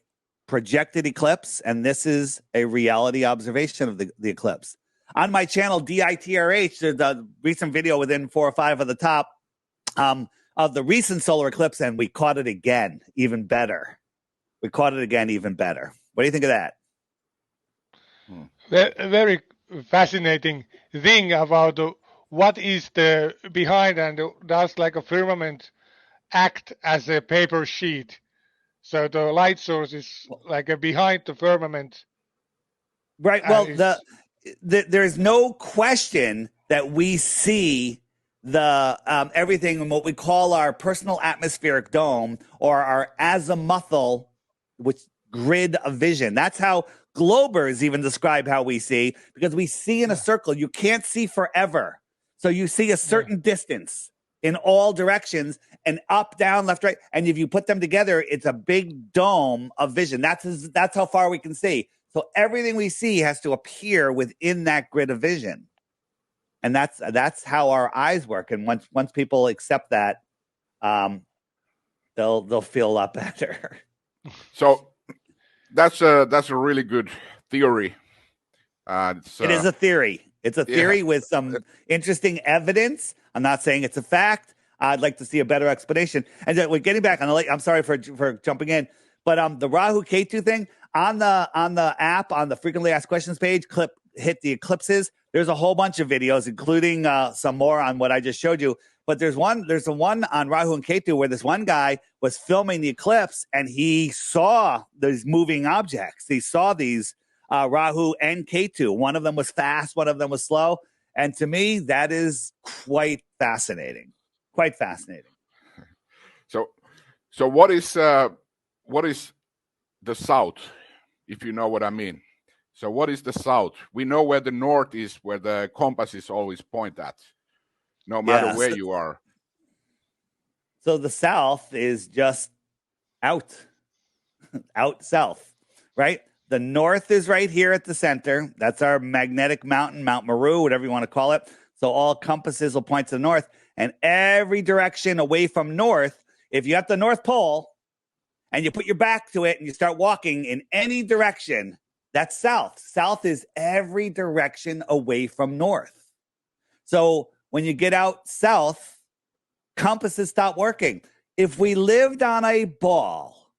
projected eclipse, and this is a reality observation of the eclipse. On my channel, DITRH, there's a recent video within 4 or 5 of the top of the recent solar eclipse, and we caught it again, even better. What do you think of that? Very fascinating thing about what is the behind, and does like a firmament act as a paper sheet? So the light source is like a behind the firmament. Right. Well, there's no question that we see the everything in what we call our personal atmospheric dome or our azimuthal, which grid of vision. That's how globers even describe how we see, because we see in a circle. You can't see forever. So you see a certain distance in all directions, and up, down, left, right. And if you put them together, it's a big dome of vision. That's how far we can see. So everything we see has to appear within that grid of vision. And that's how our eyes work. And once people accept that, they'll feel a lot better. So that's a really good theory. It is a theory. It's a theory with some interesting evidence. I'm not saying it's a fact. I'd like to see a better explanation. And we're getting back on the. I'm sorry for jumping in, but the Rahu Ketu thing on the app, on the frequently asked questions page, hit the eclipses. There's a whole bunch of videos, including some more on what I just showed you. But there's the one on Rahu and Ketu where this one guy was filming the eclipse and he saw these moving objects. He saw these Rahu and Ketu. One of them was fast, one of them was slow. And to me, that is quite fascinating. Quite fascinating. So what is the south, if you know what I mean? So what is the south? We know where the north is, where the compasses always point at, no matter where you are. So the south is just out south, right? The north is right here at the center. That's our magnetic mountain, Mount Meru, whatever you want to call it. So all compasses will point to the north. And every direction away from north, if you have the North Pole and you put your back to it and you start walking in any direction, that's south. South is every direction away from north. So when you get out south, compasses stop working. If we lived on a ball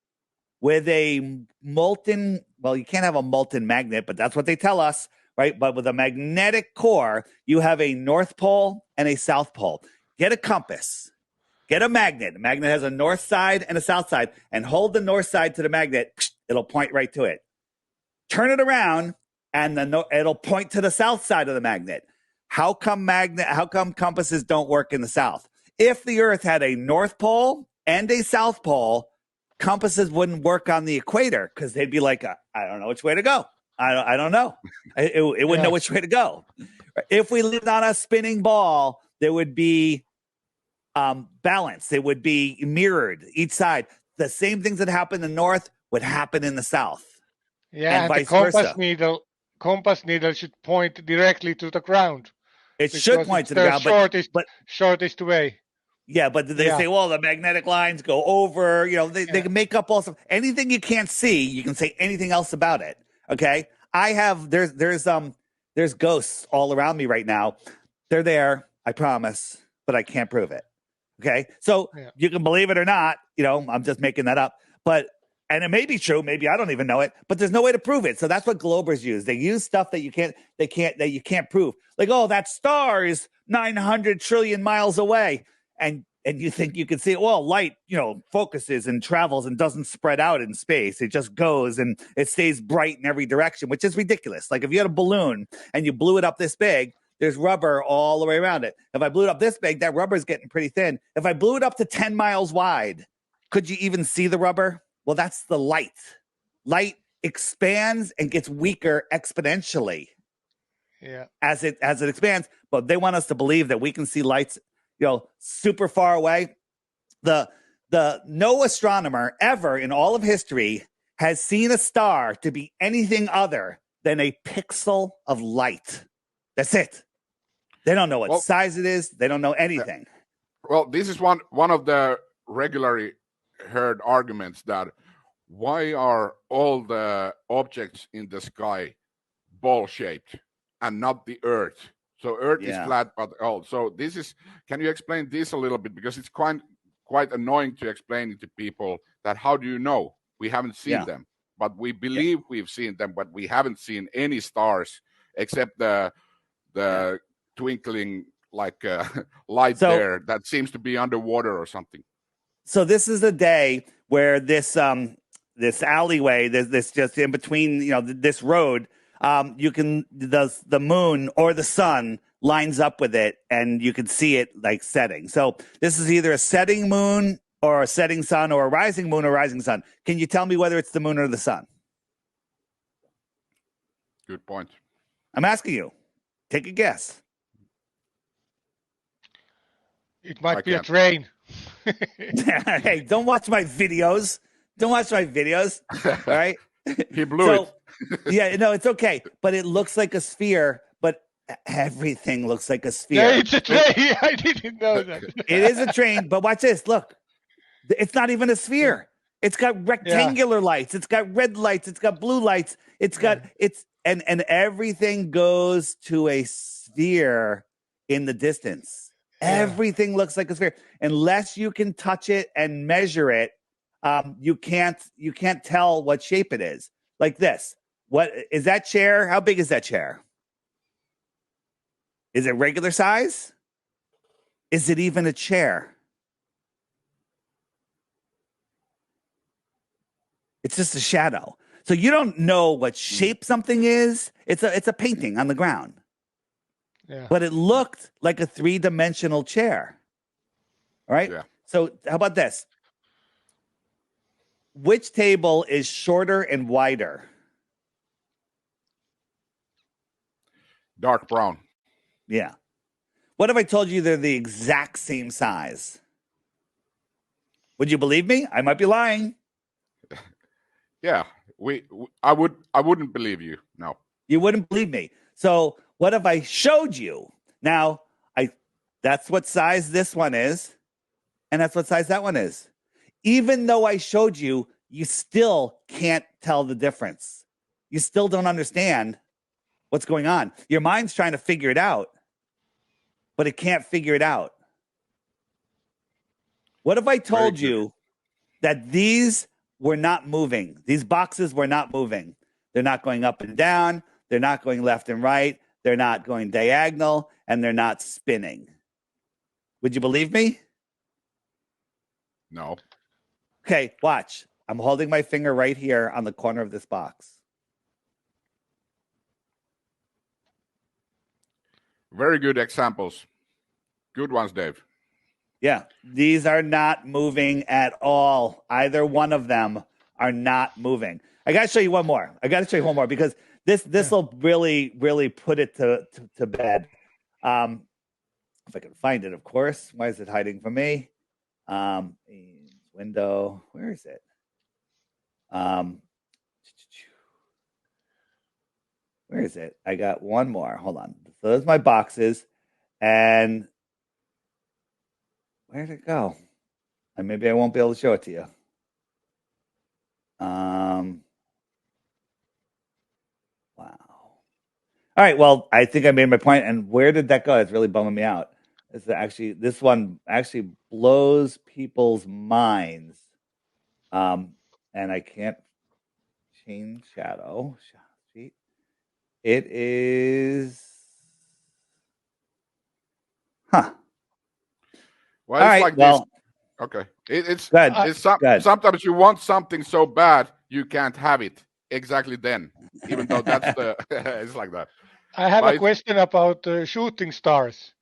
with a molten, well, you can't have a molten magnet, but that's what they tell us, right? But with a magnetic core, you have a North Pole and a South Pole. Get a compass, get a magnet. The magnet has a north side and a south side, and hold the north side to the magnet. It'll point right to it. Turn it around, and it'll point to the south side of the magnet. How come compasses don't work in the south? If the Earth had a North Pole and a South Pole, compasses wouldn't work on the equator because they'd be like, I don't know which way to go. I don't know. It wouldn't know which way to go. If we lived on a spinning ball, there would be balance. It would be mirrored each side. The same things that happen in the north would happen in the south. Yeah, and vice the compass needle should point directly to the ground. It should point to the ground, shortest way. Yeah, but they say, well, the magnetic lines go over. They can make up all stuff. Anything you can't see, you can say anything else about it. Okay, there's ghosts all around me right now. They're there, I promise, but I can't prove it. Okay, so you can believe it or not. I'm just making that up, and it may be true. Maybe I don't even know it, but there's no way to prove it. So that's what globers use. They use stuff that you can't prove. Like, oh, that star is 900 trillion miles away, and you think you can see it. Well, light, focuses and travels and doesn't spread out in space. It just goes and it stays bright in every direction, which is ridiculous. Like if you had a balloon and you blew it up this big, there's rubber all the way around it. If I blew it up this big, that rubber is getting pretty thin. If I blew it up to 10 miles wide, could you even see the rubber? Well, that's the light. Light expands and gets weaker exponentially as it expands. But they want us to believe that we can see lights, super far away. No astronomer ever in all of history has seen a star to be anything other than a pixel of light. That's it. They don't know what size it is. They don't know anything. Well, this is one of the regularly heard arguments that why are all the objects in the sky ball-shaped and not the Earth? So Earth is flat, but so this is. Can you explain this a little bit, because it's quite annoying to explain it to people that how do you know? We haven't seen them, but we believe we've seen them, but we haven't seen any stars except the twinkling like light So- there that seems to be underwater or something. So this is a day where this this alleyway, this just in between, this road, you can the moon or the sun lines up with it, and you can see it like setting. So this is either a setting moon or a setting sun, or a rising moon or rising sun. Can you tell me whether it's the moon or the sun? Good point. I'm asking you. Take a guess. It might I be a can't. train. Hey, don't watch my videos. Don't watch my videos. All right. He blew it. Yeah, no, it's okay. But it looks like a sphere, but everything looks like a sphere. Yeah, it's a train. I didn't know that. It is a train, but watch this. Look, it's not even a sphere. It's got rectangular lights. It's got red lights. It's got blue lights. It's got and everything goes to a sphere in the distance. Yeah. Everything looks like a sphere. Unless you can touch it and measure it, you can't tell what shape it is. Like this. What is that chair? How big is that chair? Is it regular size? Is it even a chair? It's just a shadow. So you don't know what shape something is. It's a painting on the ground. Yeah. But it looked like a 3-dimensional chair. All right? Yeah. So how about this? Which table is shorter and wider? Dark brown. Yeah. What if I told you they're the exact same size? Would you believe me? I might be lying. Yeah. I wouldn't believe you. No. You wouldn't believe me. So what if I showed you? Now, that's what size this one is, and that's what size that one is. Even though I showed you, you still can't tell the difference. You still don't understand what's going on. Your mind's trying to figure it out, but it can't figure it out. What if I told you that these were not moving? These boxes were not moving. They're not going up and down. They're not going left and right. They're not going diagonal, and they're not spinning. Would you believe me? No. Okay, watch. I'm holding my finger right here on the corner of this box. Very good examples. Good ones, Dave. Yeah, these are not moving at all. Either one of them are not moving. I got to show you one more. Because this will really put it to bed. If I can find it, of course. Why is it hiding from me? Window. Where is it? Where is it? I got one more. Hold on. So those are my boxes. And where'd it go? And maybe I won't be able to show it to you. Wow. All right. Well, I think I made my point. And where did that go? It's really bumming me out. This one actually blows people's minds. And I can't change shadow. It is. Huh. Well, All it's right, like well, this. Okay. It's Good. Good. sometimes you want something so bad you can't have it exactly then, even though that's the it's like that. I have But a question about shooting stars.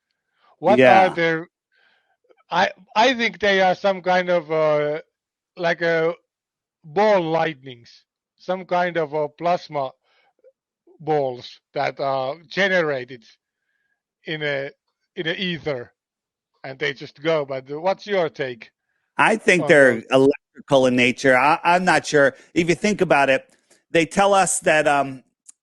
What Yeah. are their? I think they are some kind of like a ball lightnings, some kind of plasma balls that are generated in a ether, and they just go. But what's your take? I think they're electrical in nature. I'm not sure. If you think about it, they tell us that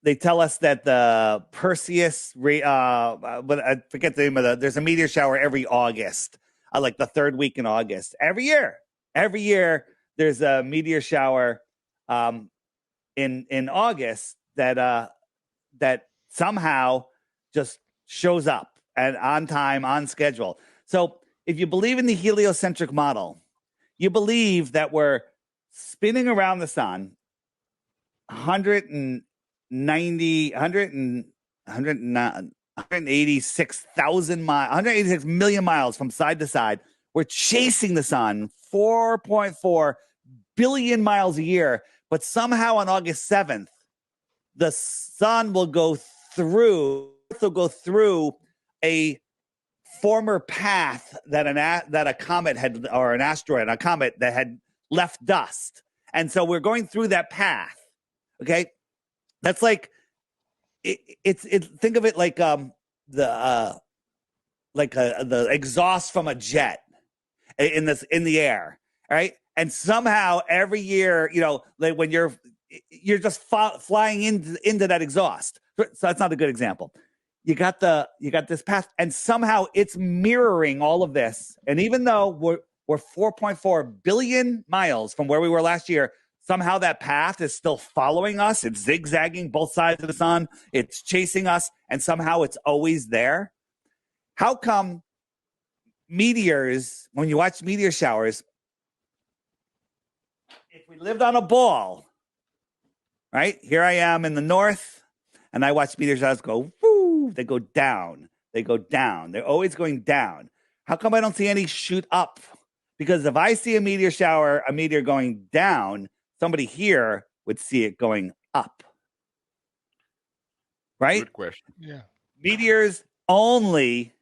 the Perseus, but I forget the name of there's a meteor shower every August, like the third week in August. Every year there's a meteor shower in August that somehow just shows up and on time, on schedule. So if you believe in the heliocentric model, you believe that we're spinning around the sun 190 186,000 miles, 186 million miles from side to side. We're chasing the sun 4.4 billion miles a year, but somehow on August 7th, the sun will go through a former path that a comet had, or an asteroid, a comet that had left dust. And so we're going through that path. Okay. That's like, think of it like the exhaust from a jet in the air, right? And somehow every year, like when you're just flying into that exhaust. So that's not a good example. You got this path, and somehow it's mirroring all of this. And even though we're 4.4 billion miles from where we were last year, somehow that path is still following us. It's zigzagging both sides of the sun. It's chasing us, and somehow it's always there. How come meteors, when you watch meteor showers, if we lived on a ball, right? Here I am in the north, and I watch meteor showers go, woo, they go down. They go down. They're always going down. How come I don't see any shoot up? Because if I see a meteor going down, somebody here would see it going up. Right? Good question. Yeah. Meteors only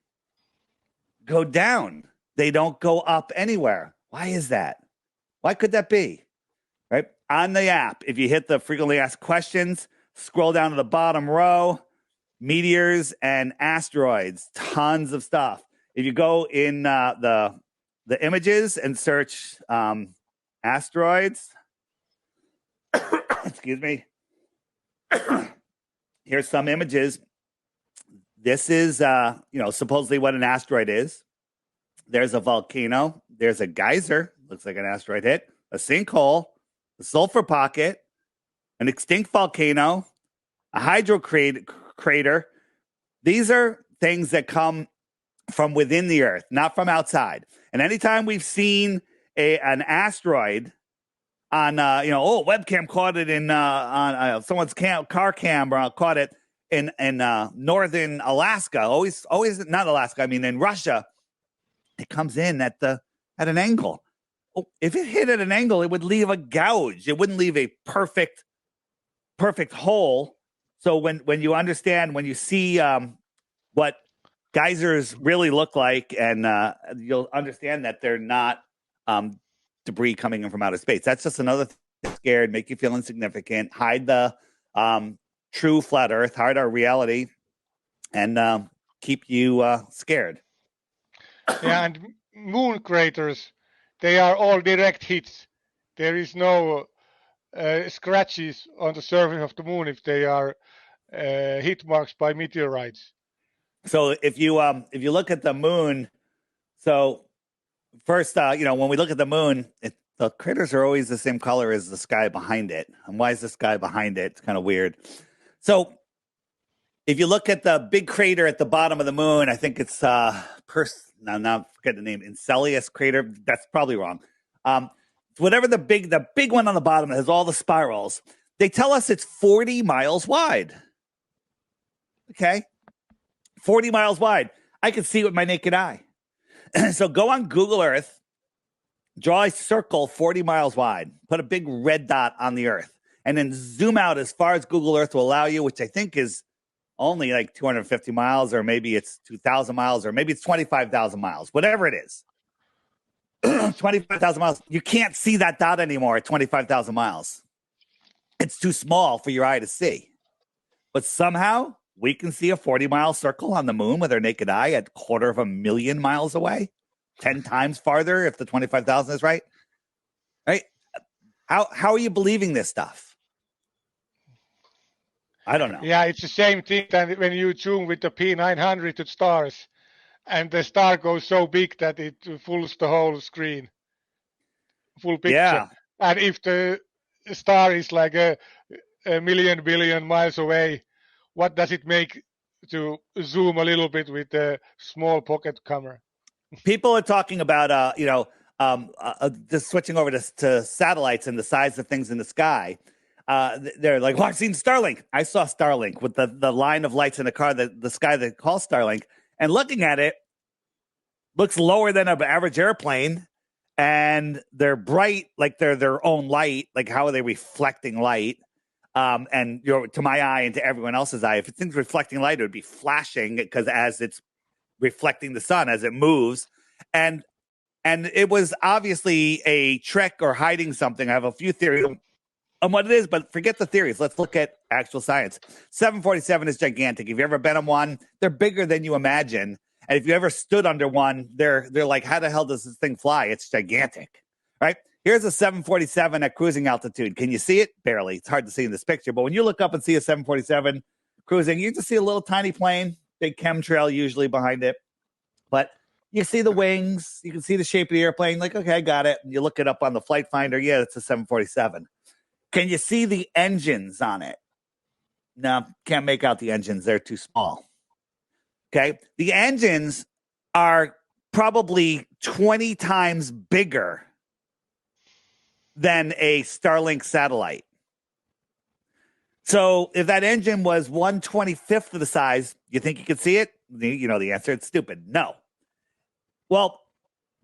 go down. They don't go up anywhere. Why is that? Why could that be? Right? On the app, if you hit the frequently asked questions, scroll down to the bottom row, meteors and asteroids, tons of stuff. If you go in the images and search asteroids, excuse me, here's some images. This is, supposedly what an asteroid is. There's a volcano. There's a geyser. Looks like an asteroid hit. A sinkhole. A sulfur pocket. An extinct volcano. A hydro crater. These are things that come from within the Earth, not from outside. And anytime we've seen an asteroid on, webcam caught it in on someone's car camera caught it in northern Alaska. Always not Alaska. I mean, in Russia, it comes in at an angle. Oh, if it hit at an angle, it would leave a gouge. It wouldn't leave a perfect hole. So when you understand, when you see what geysers really look like, and you'll understand that they're not debris coming in from outer space. That's just another thing that's scared, make you feel insignificant, hide the true flat Earth, hide our reality, and keep you scared. Yeah, and moon craters, they are all direct hits. There is no scratches on the surface of the moon if they are hit marks by meteorites. So if you look at the moon, so first, when we look at the moon, the craters are always the same color as the sky behind it. And why is the sky behind it? It's kind of weird. So if you look at the big crater at the bottom of the moon, I think it's now I forget the name, Enceladus crater. That's probably wrong. Whatever the big one on the bottom that has all the spirals, they tell us it's 40 miles wide. Okay. 40 miles wide. I can see it with my naked eye. So go on Google Earth, draw a circle 40 miles wide, put a big red dot on the Earth, and then zoom out as far as Google Earth will allow you, which I think is only like 250 miles, or maybe it's 2,000 miles, or maybe it's 25,000 miles, whatever it is. 25,000 miles. You can't see that dot anymore at 25,000 miles. It's too small for your eye to see. But somehow we can see a 40-mile circle on the moon with our naked eye at 250,000 miles away, 10 times farther if the 25,000 is right. Right? How are you believing this stuff? I don't know. Yeah, it's the same thing that when you zoom with the P900 to stars, and the star goes so big that it fools the whole screen, full picture. Yeah. And if the star is like a billion miles away, what does it make to zoom a little bit with a small pocket camera? People are talking about, just switching over to satellites and the size of things in the sky. they're like, well, I've seen Starlink. I saw Starlink with the line of lights in the car, the sky that calls Starlink, and looking at it, looks lower than an average airplane, and they're bright like they're their own light. Like, how are they reflecting light? And to my eye and to everyone else's eye, if it's reflecting light, it would be flashing because as it's reflecting the sun as it moves, and it was obviously a trick or hiding something. I have a few theories on what it is, but forget the theories. Let's look at actual science. 747 is gigantic. If you ever been on one, they're bigger than you imagine. And if you ever stood under one, they're like, how the hell does this thing fly? It's gigantic, right? Here's a 747 at cruising altitude. Can you see it? Barely. It's hard to see in this picture. But when you look up and see a 747 cruising, you just see a little tiny plane, big chemtrail usually behind it. But you see the wings. You can see the shape of the airplane. Like, okay, I got it. And you look it up on the flight finder. Yeah, it's a 747. Can you see the engines on it? No, can't make out the engines. They're too small. Okay. The engines are probably 20 times bigger than a Starlink satellite. So if that engine was 1/25th of the size, you think you could see it? You know the answer. It's stupid. No. Well,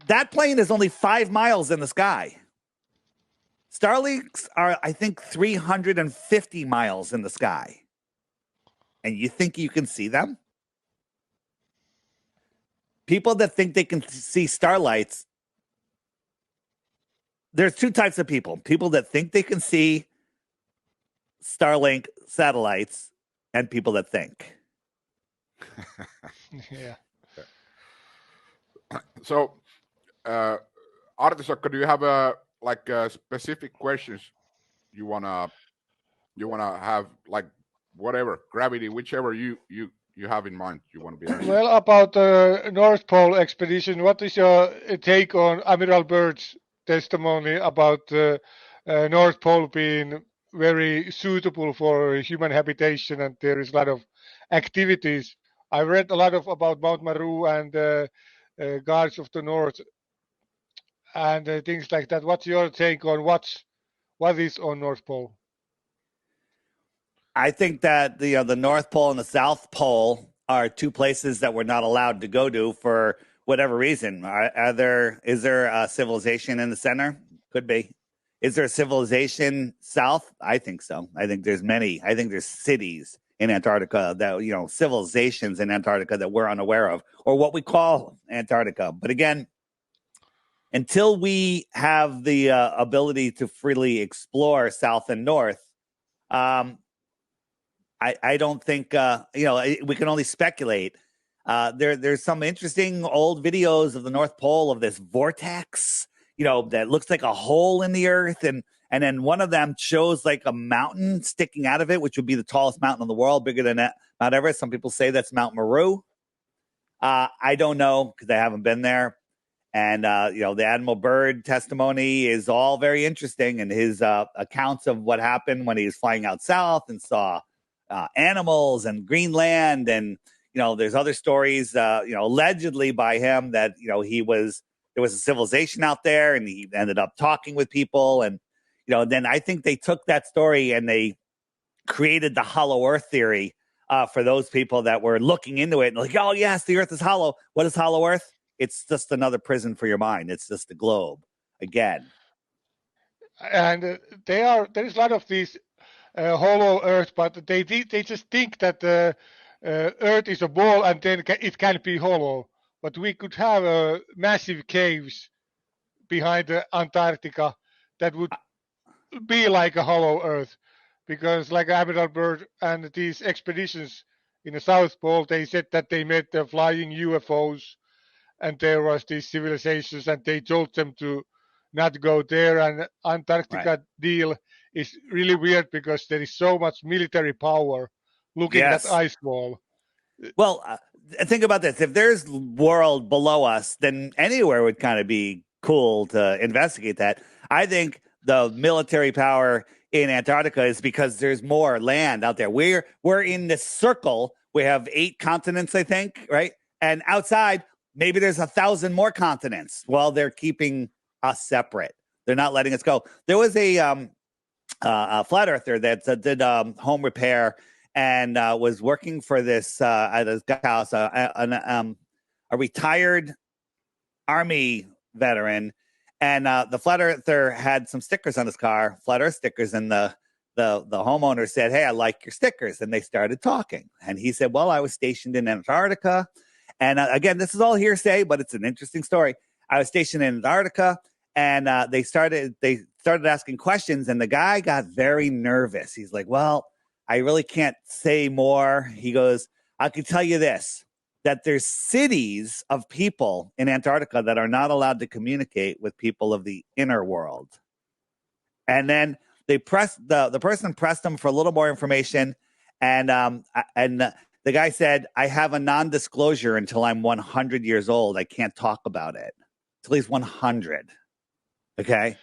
that plane is only 5 miles in the sky. Starlinks are, I think, 350 miles in the sky. And you think you can see them? People that think they can see starlights, there's two types of people. People that think they can see Starlink satellites and people that think. Yeah. So, Artisokka, do you have specific questions you wanna have, like whatever, gravity, whichever you have in mind you want to be answering? Well, about the North Pole expedition, what is your take on Admiral Byrd's testimony about the North Pole being very suitable for human habitation, and there is a lot of activities? I read a lot about Mount Meru and Guards of the North and things like that. What's your take on what is on North Pole? I think that the North Pole and the South Pole are two places that we're not allowed to go to for whatever reason. Is there a civilization in the center? Could be. Is there a civilization south? I think so. I think there's many. I think there's cities in Antarctica that, civilizations in Antarctica that we're unaware of, or what we call Antarctica. But again, until we have the ability to freely explore south and north, I don't think, we can only speculate. There's some interesting old videos of the North Pole of this vortex, that looks like a hole in the earth. And then one of them shows like a mountain sticking out of it, which would be the tallest mountain in the world, bigger than Mount Everest. Some people say that's Mount Meru. I don't know because I haven't been there. And, the Admiral Byrd testimony is all very interesting. And his accounts of what happened when he was flying out south and saw animals and Greenland. And, there's other stories, allegedly by him that, there was a civilization out there and he ended up talking with people. And, then I think they took that story and they created the hollow earth theory for those people that were looking into it and like, oh, yes, the earth is hollow. What is hollow earth? It's just another prison for your mind. It's just a globe again. And there is a lot of these hollow earth, but they just think that the earth is a ball and then it can be hollow. But we could have massive caves behind Antarctica that would be like a hollow earth, because like Admiral Byrd and these expeditions in the South Pole, they said that they met the flying UFOs and there was these civilizations and they told them to not go there. And Antarctica deal is really weird because there is so much military power looking at ice wall. Well, think about this. If there's world below us, then anywhere would kind of be cool to investigate that. I think the military power in Antarctica is because there's more land out there. We're in this circle. We have 8 continents, I think, right? And outside, maybe there's 1,000 more continents. Well, they're keeping us separate. They're not letting us go. There was a flat earther that did home repair and was working for this at his house, a retired Army veteran. And the flat earther had some stickers on his car, flat earth stickers, and the homeowner said, "Hey, I like your stickers." And they started talking. And he said, "Well, I was stationed in Antarctica." And again, this is all hearsay, but it's an interesting story. I was stationed in Antarctica, and they started asking questions, and the guy got very nervous. He's like, "Well, I really can't say more." He goes, "I can tell you this, that there's cities of people in Antarctica that are not allowed to communicate with people of the inner world." And then they pressed the person pressed them for a little more information, and the guy said, "I have a non-disclosure until I'm 100 years old. I can't talk about it till he's 100." Okay.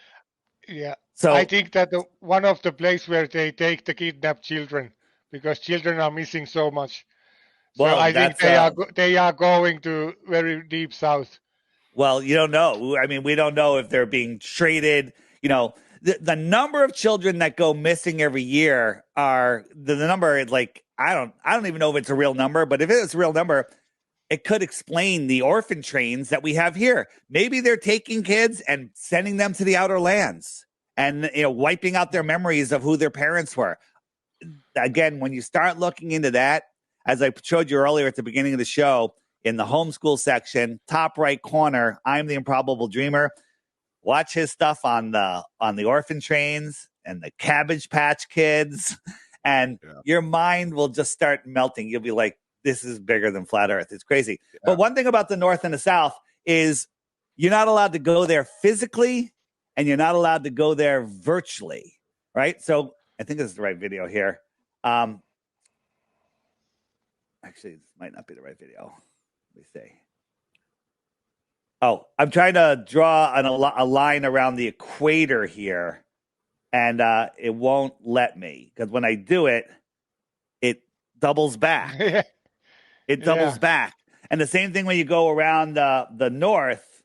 Yeah. So I think that one of the places where they take the kidnapped children, because children are missing so much. So well, I think they are going to very deep south. Well, you don't know. I mean, we don't know if they're being traded. You know, the number of children that go missing every year are the number. Like I don't even know if it's a real number, but if it's a real number, it could explain the orphan trains that we have here. Maybe they're taking kids and sending them to the outer lands and wiping out their memories of who their parents were. Again, when you start looking into that, as I showed you earlier at the beginning of the show, in the homeschool section, top right corner, I'm the Improbable Dreamer. Watch his stuff on the orphan trains and the Cabbage Patch Kids, and your mind will just start melting. You'll be like, this is bigger than flat Earth. It's crazy. Yeah. But one thing about the North and the South is you're not allowed to go there physically, and you're not allowed to go there virtually, right? So I think this is the right video here. Actually, this might not be the right video. Let me see. Oh, I'm trying to draw a line around the equator here, and it won't let me, because when I do it, it doubles back. It doubles back. And the same thing when you go around the north,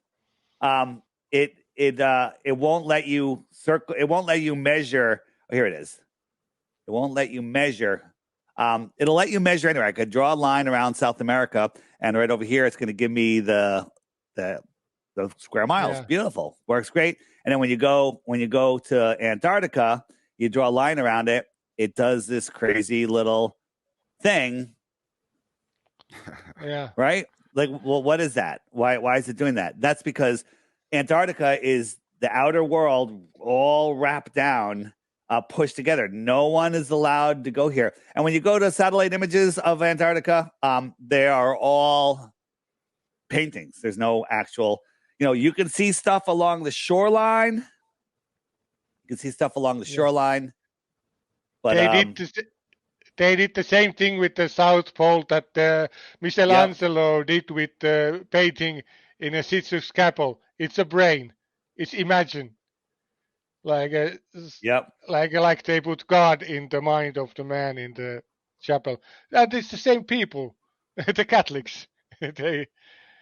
it won't let you circle. It won't let you measure. Oh, here it is. It won't let you measure. It'll let you measure anyway. I could draw a line around South America, and right over here, it's going to give me the square miles. Yeah. Beautiful. Works great. And then when you go to Antarctica, you draw a line around it. It does this crazy little thing. Yeah. Right? Like, well, what is that? Why is it doing that? That's because Antarctica is the outer world all wrapped down, pushed together. No one is allowed to go here. And when you go to satellite images of Antarctica, they are all paintings. There's no actual, you can see stuff along the shoreline. You can see stuff along the shoreline. But they did the same thing with the South Pole that Michelangelo did with the painting in a Sistine Chapel. It's a brain. It's imagine. Like they put God in the mind of the man in the chapel. That is the same people, the Catholics. They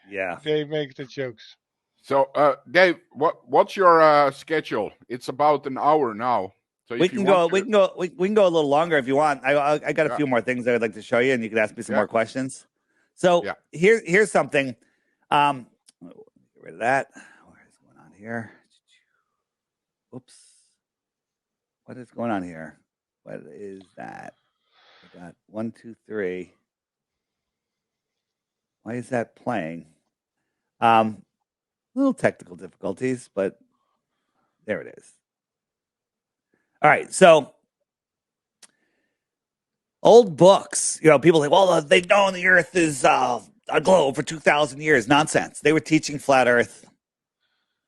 make the jokes. So, Dave, what's your schedule? It's about an hour now. So we can go a little longer if you want. I got a few more things that I'd like to show you, and you can ask me some more questions. So here's something. Get rid of that. What is going on here? Oops. What is going on here? What is that? I got 1, 2, 3. Why is that playing? Little technical difficulties, but there it is. All right, so old books. People say, well, they've known the Earth is a globe for 2,000 years. Nonsense. They were teaching flat Earth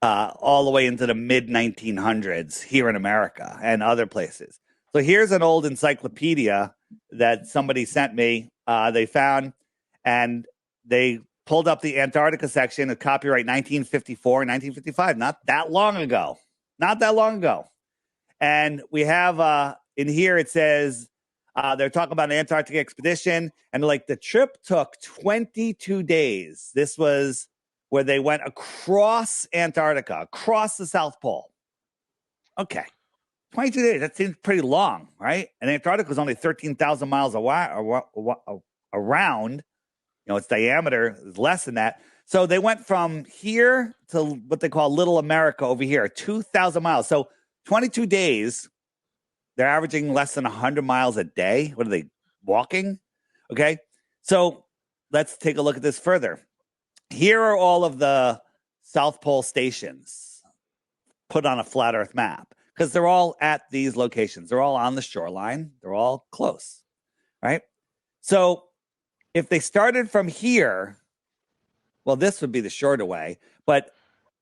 all the way into the mid-1900s here in America and other places. So here's an old encyclopedia that somebody sent me. They found, and they pulled up the Antarctica section of copyright 1954, 1955. Not that long ago. And we have in here, it says they're talking about an Antarctic expedition, and the trip took 22 days. This was where they went across Antarctica, across the South Pole. Okay. 22 days, that seems pretty long, right? And Antarctica was only 13,000 miles around. Its diameter is less than that. So they went from here to what they call Little America over here, 2,000 miles. So 22 days, they're averaging less than 100 miles a day. What are they, walking? Okay. So let's take a look at this further. Here are all of the South Pole stations put on a flat Earth map because they're all at these locations. They're all on the shoreline. They're all close, right? So if they started from here, well, this would be the shorter way, but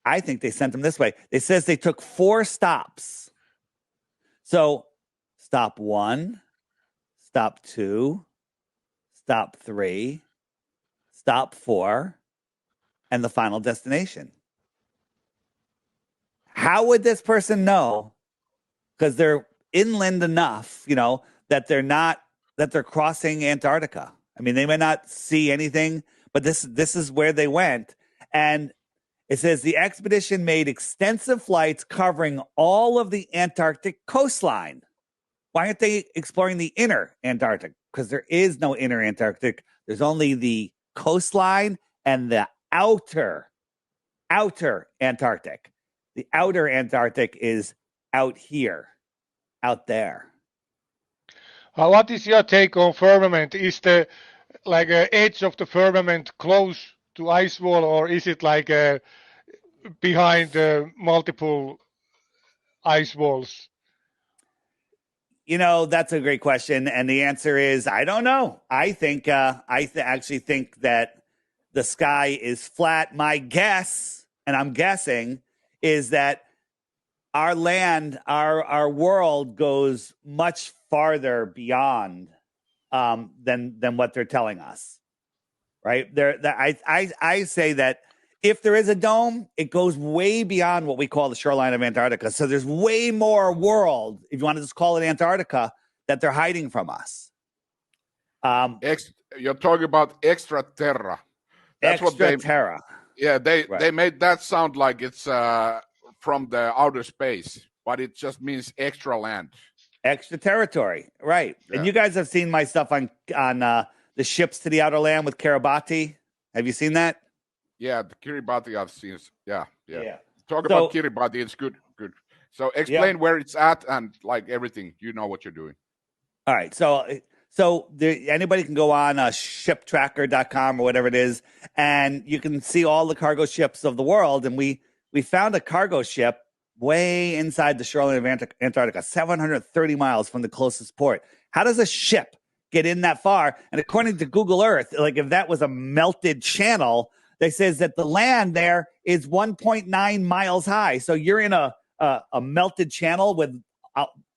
I think they sent them this way. It says they took 4 stops. So stop 1, stop 2, stop 3, stop 4, and the final destination. How would this person know? Because they're inland enough, that they're crossing Antarctica. I mean, they may not see anything, but this is where they went. And it says the expedition made extensive flights covering all of the Antarctic coastline. Why aren't they exploring the inner Antarctic? Because there is no inner Antarctic. There's only the coastline and the outer Antarctic. The outer Antarctic is out here, out there. What is your take on firmament? Is the edge of the firmament close to ice wall, or is it behind multiple ice walls? That's a great question, and the answer is I don't know. I think actually think that the sky is flat. My guess, and I'm guessing, is that our land, our world goes much farther beyond than what they're telling us, right? I say that if there is a dome, it goes way beyond what we call the shoreline of Antarctica. So there's way more world, if you want to just call it Antarctica, that they're hiding from us. You're talking about extraterra. That's extraterra. Yeah, they made that sound like it's from the outer space, but it just means extra land. Extra territory, right? Yeah. And you guys have seen my stuff on the ships to the outer land with Kiribati. Have you seen that? Yeah, the Kiribati I've seen. Yeah. Talk about Kiribati. It's good. So explain where it's at and everything. You know what you're doing. All right. So anybody can go on shiptracker.com or whatever it is, and you can see all the cargo ships of the world. And we found a cargo ship way inside the shoreline of Antarctica, 730 miles from the closest port. How does a ship get in that far? And according to Google Earth, if that was a melted channel, they says that the land there is 1.9 miles high. So you're in a melted channel with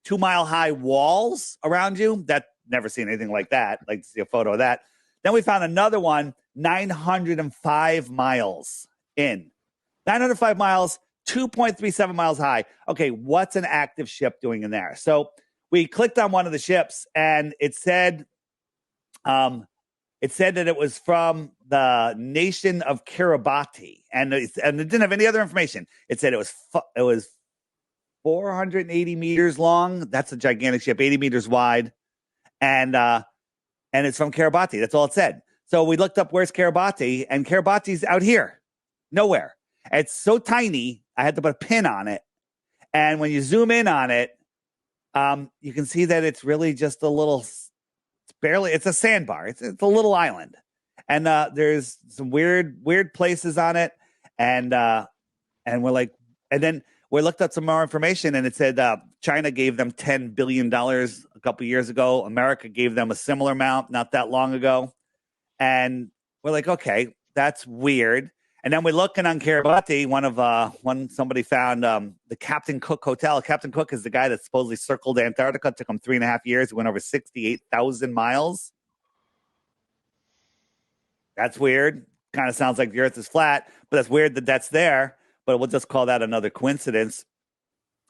2-mile high walls around you. That never seen anything like that. Like to see a photo of that. Then we found another one, 905 miles in. 905 miles, 2.37 miles high. Okay, what's an active ship doing in there? So we clicked on one of the ships, and it said that it was from the nation of Kiribati, and it didn't have any other information. It said it was 480 meters long. That's a gigantic ship, 80 meters wide, and it's from Kiribati. That's all it said. So we looked up where's Kiribati, and Kiribati's out here, nowhere. It's so tiny, I had to put a pin on it. And when you zoom in on it, you can see that it's really just it's a sandbar. It's a little island. And there's some weird places on it. And we're like, and then we looked up some more information, and it said China gave them $10 billion a couple years ago. America gave them a similar amount not that long ago. And we're like, okay, that's weird. And then we're looking on Kiribati. Somebody found the Captain Cook Hotel. Captain Cook is the guy that supposedly circled Antarctica. It took him 3.5 years. He went over 68,000 miles. That's weird. Kind of sounds like the Earth is flat, but that's weird that that's there. But we'll just call that another coincidence.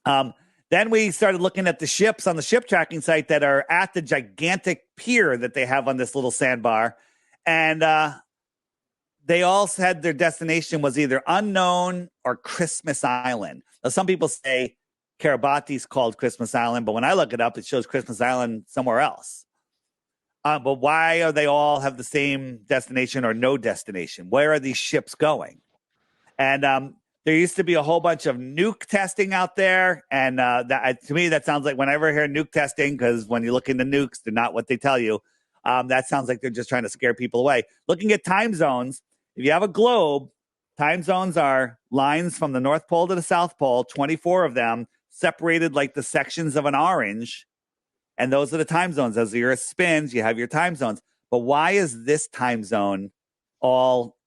Then we started looking at the ships on the ship tracking site that are at the gigantic pier that they have on this little sandbar. And they all said their destination was either unknown or Christmas Island. Now, some people say Kiribati's called Christmas Island, but when I look it up, it shows Christmas Island somewhere else. But why are they all have the same destination or no destination? Where are these ships going? And there used to be a whole bunch of nuke testing out there. And to me, that sounds like whenever I hear nuke testing, because when you look into nukes, they're not what they tell you. That sounds like they're just trying to scare people away. Looking at time zones, if you have a globe, time zones are lines from the North Pole to the South Pole, 24 of them, separated like the sections of an orange. And those are the time zones. As the Earth spins, you have your time zones. But why is this time zone all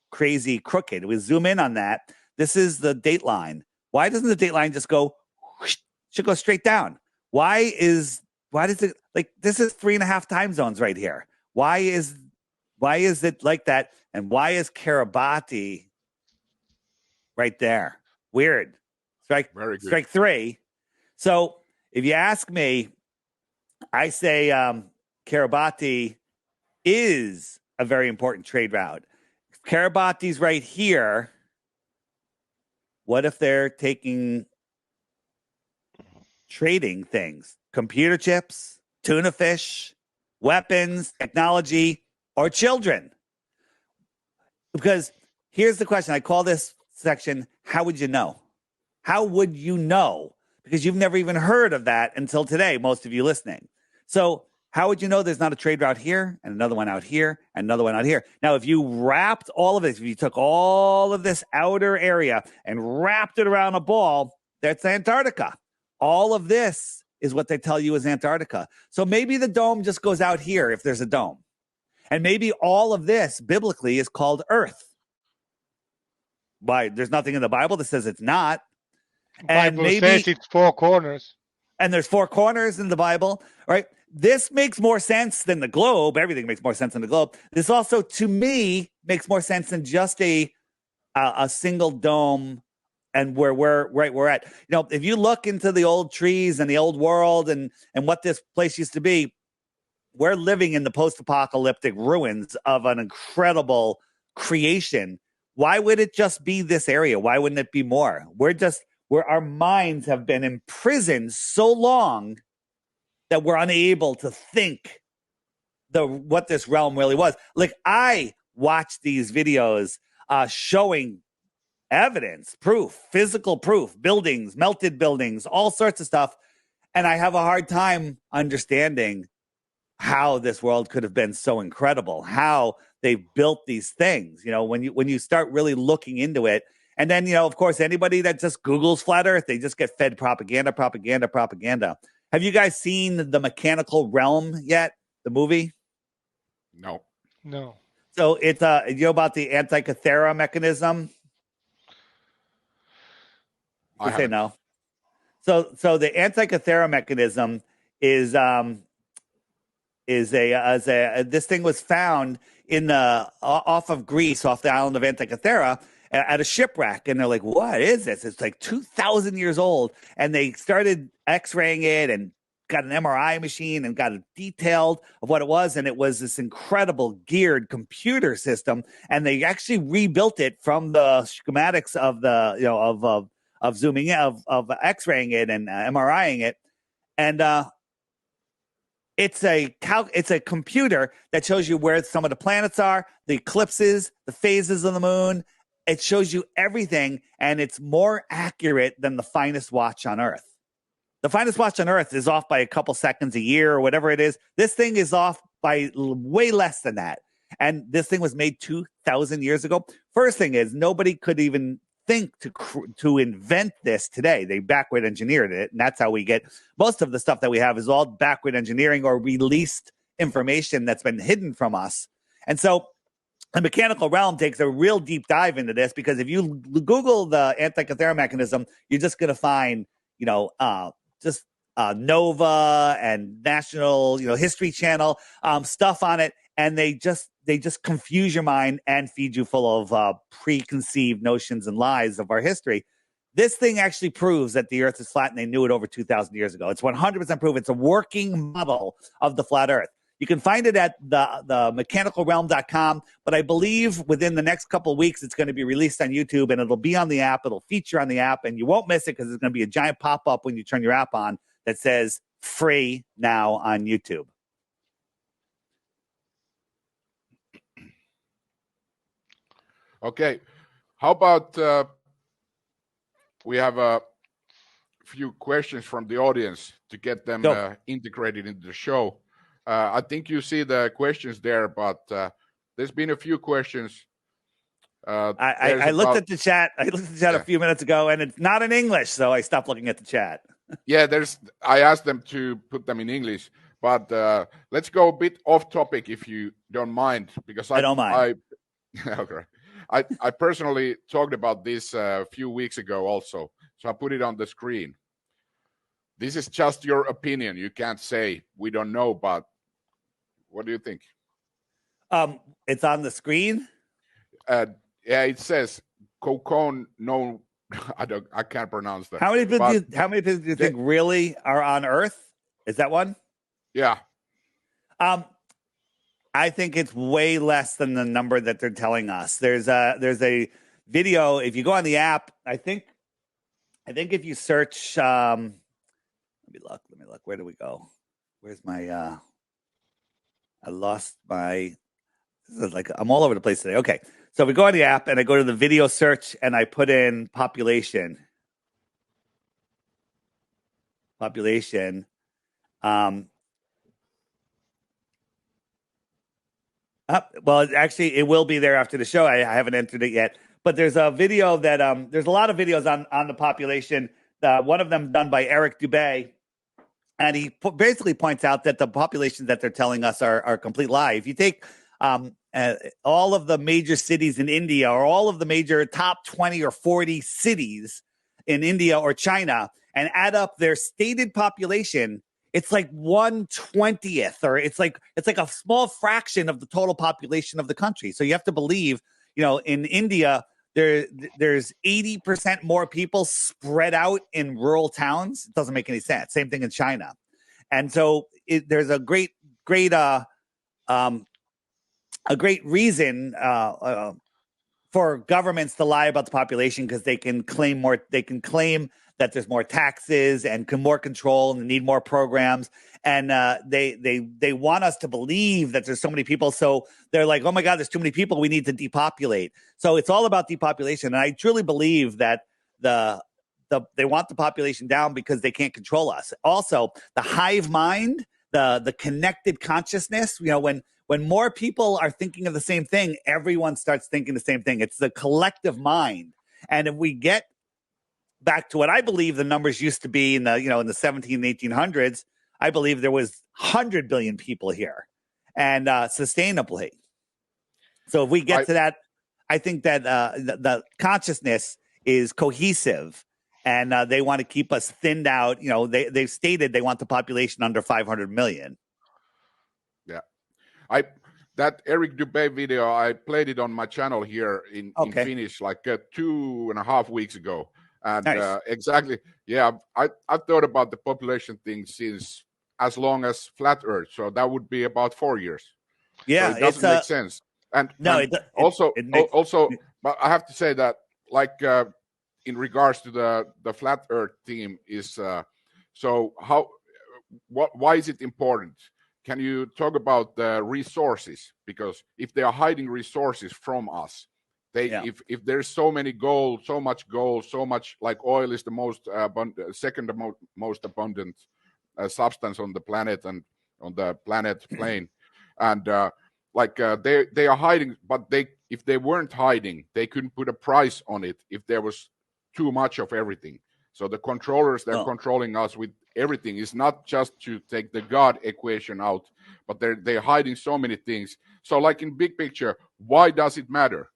crazy crooked? We zoom in on that. This is the date line. Why doesn't the date line just go, whoosh, should go straight down? Why does it, like, this is 3.5 time zones right here. Why is it like that? And why is Kiribati right there? Weird. Strike 3. So if you ask me, I say Kiribati is a very important trade route. If Kiribati's right here, what if they're trading things? Computer chips, tuna fish, weapons, technology, or children? Because here's the question. I call this section, how would you know? How would you know? Because you've never even heard of that until today, most of you listening. So how would you know there's not a trade route here and another one out here and another one out here? Now, if you wrapped all of this, if you took all of this outer area and wrapped it around a ball, that's Antarctica. All of this is what they tell you is Antarctica. So maybe the dome just goes out here if there's a dome. And maybe all of this biblically is called Earth. Why? There's nothing in the Bible that says it's not. And Bible maybe says it's 4 corners. And there's 4 corners in the Bible, right? This makes more sense than the globe. Everything makes more sense than the globe. This also, to me, makes more sense than just a single dome and where we're at. You know, if you look into the old trees and the old world and what this place used to be, we're living in the post-apocalyptic ruins of an incredible creation. Why would it just be this area? Why wouldn't it be more? Where our minds have been imprisoned so long that we're unable to think what this realm really was. Like, I watched these videos showing evidence, proof, physical proof, buildings, melted buildings, all sorts of stuff. And I have a hard time understanding how this world could have been so incredible, how they built these things. You know, when you start really looking into it. And then, you know, of course, anybody that just Googles flat Earth, they just get fed propaganda. Have you guys seen The Mechanical Realm yet? The movie? No. So it's you know about the Antikythera mechanism? I say no. So the Antikythera mechanism is this thing was found in off of Greece, off the island of Antikythera, at a shipwreck. And they're like, what is this? It's like 2,000 years old. And they started x-raying it and got an MRI machine and got it detailed of what it was. And it was this incredible geared computer system. And they actually rebuilt it from the schematics of the, you know, of zooming in, of x-raying it and MRIing it. And it's a computer that shows you where some of the planets are, the eclipses, the phases of the moon. It shows you everything, and it's more accurate than the finest watch on Earth. The finest watch on Earth is off by a couple seconds a year or whatever it is. This thing is off by way less than that. And this thing was made 2,000 years ago. First thing is, nobody could even think to invent this today. They backward engineered it, and that's how we get most of the stuff that we have is all backward engineering or released information that's been hidden from us. And so the Mechanical Realm takes a real deep dive into this, because if you Google the Antikythera mechanism, you're just going to find, you know, just Nova and National, you know, History Channel stuff on it, and they just confuse your mind and feed you full of preconceived notions and lies of our history. This thing actually proves that the Earth is flat, and they knew it over 2,000 years ago. It's 100% proof. It's a working model of the flat Earth. You can find it at the mechanicalrealm.com, but I believe within the next couple of weeks, it's going to be released on YouTube, and it'll be on the app. It'll feature on the app, and you won't miss it because there's going to be a giant pop-up when you turn your app on that says free now on YouTube. Okay. How about we have a few questions from the audience to get them integrated into the show. I think you see the questions there, but there's been a few questions. I looked at the chat. I looked at the chat a few minutes ago, and it's not in English, so I stopped looking at the chat. Yeah, I asked them to put them in English, but let's go a bit off topic if you don't mind, because I don't mind. Okay. I personally talked about this a few weeks ago also, so I put it on the screen. This is just your opinion. You can't say we don't know, but what do you think? It's on the screen. Yeah, it says Kokon. No, I can't pronounce that. How many people do you think really are on Earth? Is that one? Yeah. I think it's way less than the number that they're telling us. There's a video. If you go on the app, I think if you search, let me look. Where do we go? Where's my? I lost my. This is like I'm all over the place today. Okay, so we go on the app and I go to the video search and I put in population. Well, actually, it will be there after the show. I haven't entered it yet, but there's a video that there's a lot of videos on the population. One of them done by Eric Dubé, and he basically points out that the populations that they're telling us are a complete lie. If you take all of the major cities in India, or all of the major top 20 or 40 cities in India or China, and add up their stated population, it's like 1/20th, or it's like a small fraction of the total population of the country. So you have to believe, in India, there's 80% more people spread out in rural towns. It doesn't make any sense. Same thing in China. And so there's a great reason for governments to lie about the population, because they can claim more. They can claim that there's more taxes and more control, and they need more programs. And they want us to believe that there's so many people. So they're like, oh my God, there's too many people. We need to depopulate. So it's all about depopulation. And I truly believe that they want the population down because they can't control us. Also, the hive mind, the connected consciousness, when more people are thinking of the same thing, everyone starts thinking the same thing. It's the collective mind. And if we get back to what I believe the numbers used to be in the 17 and 1800s, I believe there was 100 billion people here, and sustainably. So if we get to that, I think that the consciousness is cohesive, and they want to keep us thinned out. They've stated they want the population under 500 million. Yeah. That Eric Dubé video, I played it on my channel here in Finnish like 2.5 weeks ago. And nice. Exactly, yeah, I thought about the population thing since as long as Flat Earth, so that would be about 4 years. Yeah, so it doesn't make sense. And no, and also, but I have to say that, like, in regards to the Flat Earth theme, is why is it important? Can you talk about the resources? Because if they are hiding resources from us, if there's so much gold, so much, like oil is the most second most abundant substance on the planet and on the planet plane, and they are hiding. But if they weren't hiding, they couldn't put a price on it if there was too much of everything. So the controllers, they're controlling us with everything. It's not just to take the God equation out, but they're hiding so many things. So, like, in big picture, why does it matter?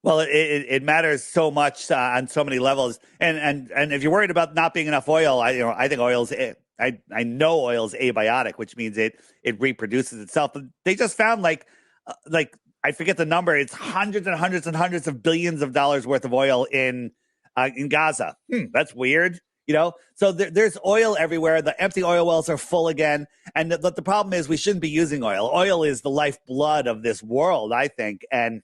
Well, it matters so much on so many levels, and if you're worried about not being enough oil, I think oil's I know oil's abiotic, which means it reproduces itself. They just found like I forget the number. It's hundreds and hundreds and hundreds of billions of dollars worth of oil in Gaza. That's weird. So there's oil everywhere. The empty oil wells are full again. And the problem is we shouldn't be using oil. Oil is the lifeblood of this world, I think. And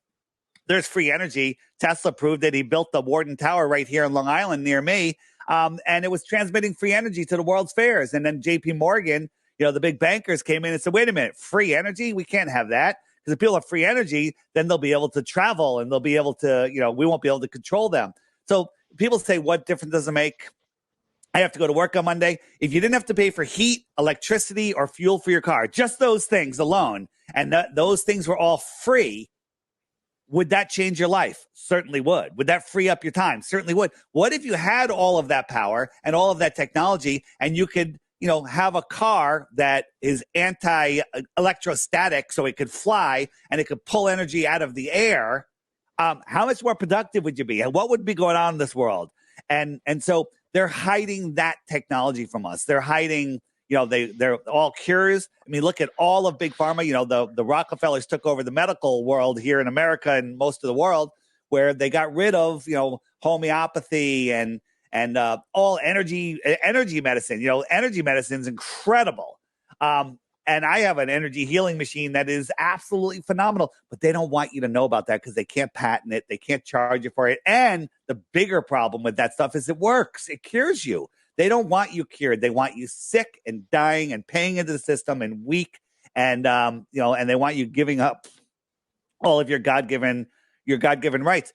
there's free energy. Tesla proved it. He built the Warden Tower right here in Long Island near me. And it was transmitting free energy to the world's fairs. And then JP Morgan, the big bankers came in and said, wait a minute, free energy? We can't have that. Because if people have free energy, then they'll be able to travel and they'll be able to, we won't be able to control them. So people say, what difference does it make? I have to go to work on Monday. If you didn't have to pay for heat, electricity, or fuel for your car, just those things alone, and those things were all free, would that change your life? Certainly would. Would that free up your time? Certainly would. What if you had all of that power and all of that technology and you could, have a car that is anti-electrostatic so it could fly and it could pull energy out of the air? How much more productive would you be? And what would be going on in this world? And so they're hiding that technology from us. They're hiding, they're all cures. I mean, look at all of Big Pharma. The Rockefellers took over the medical world here in America and most of the world, where they got rid of, homeopathy and all energy medicine. Energy medicine is incredible. And I have an energy healing machine that is absolutely phenomenal, but they don't want you to know about that because they can't patent it. They can't charge you for it. And the bigger problem with that stuff is it works. It cures you. They don't want you cured. They want you sick and dying and paying into the system and weak. And, and they want you giving up all of your God-given rights.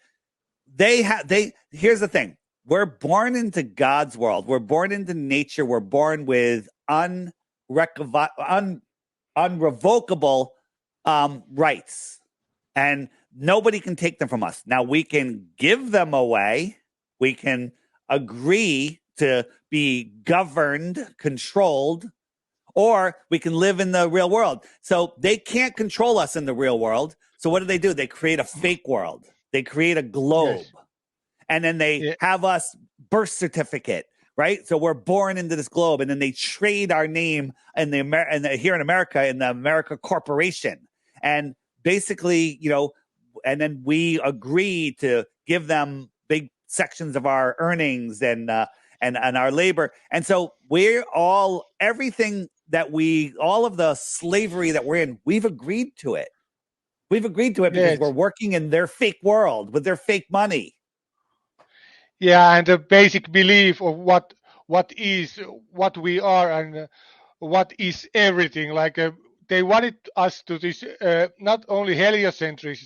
Here's the thing. We're born into God's world. We're born into nature. We're born with unrevocable rights, and nobody can take them from us. Now, we can give them away. We can agree to be governed, controlled, or we can live in the real world. So they can't control us in the real world. So what do? They create a fake world. They create a globe. Yes. And then they have us birth certificate. Right, so we're born into this globe, and then they trade our name in here in America in the America Corporation, and basically, and then we agree to give them big sections of our earnings and our labor, and so we're all all of the slavery that we're in, we've agreed to it. We've agreed to it because we're working in their fake world with their fake money. Yeah, and the basic belief of what we are and what is everything. Like they wanted us to this not only heliocentric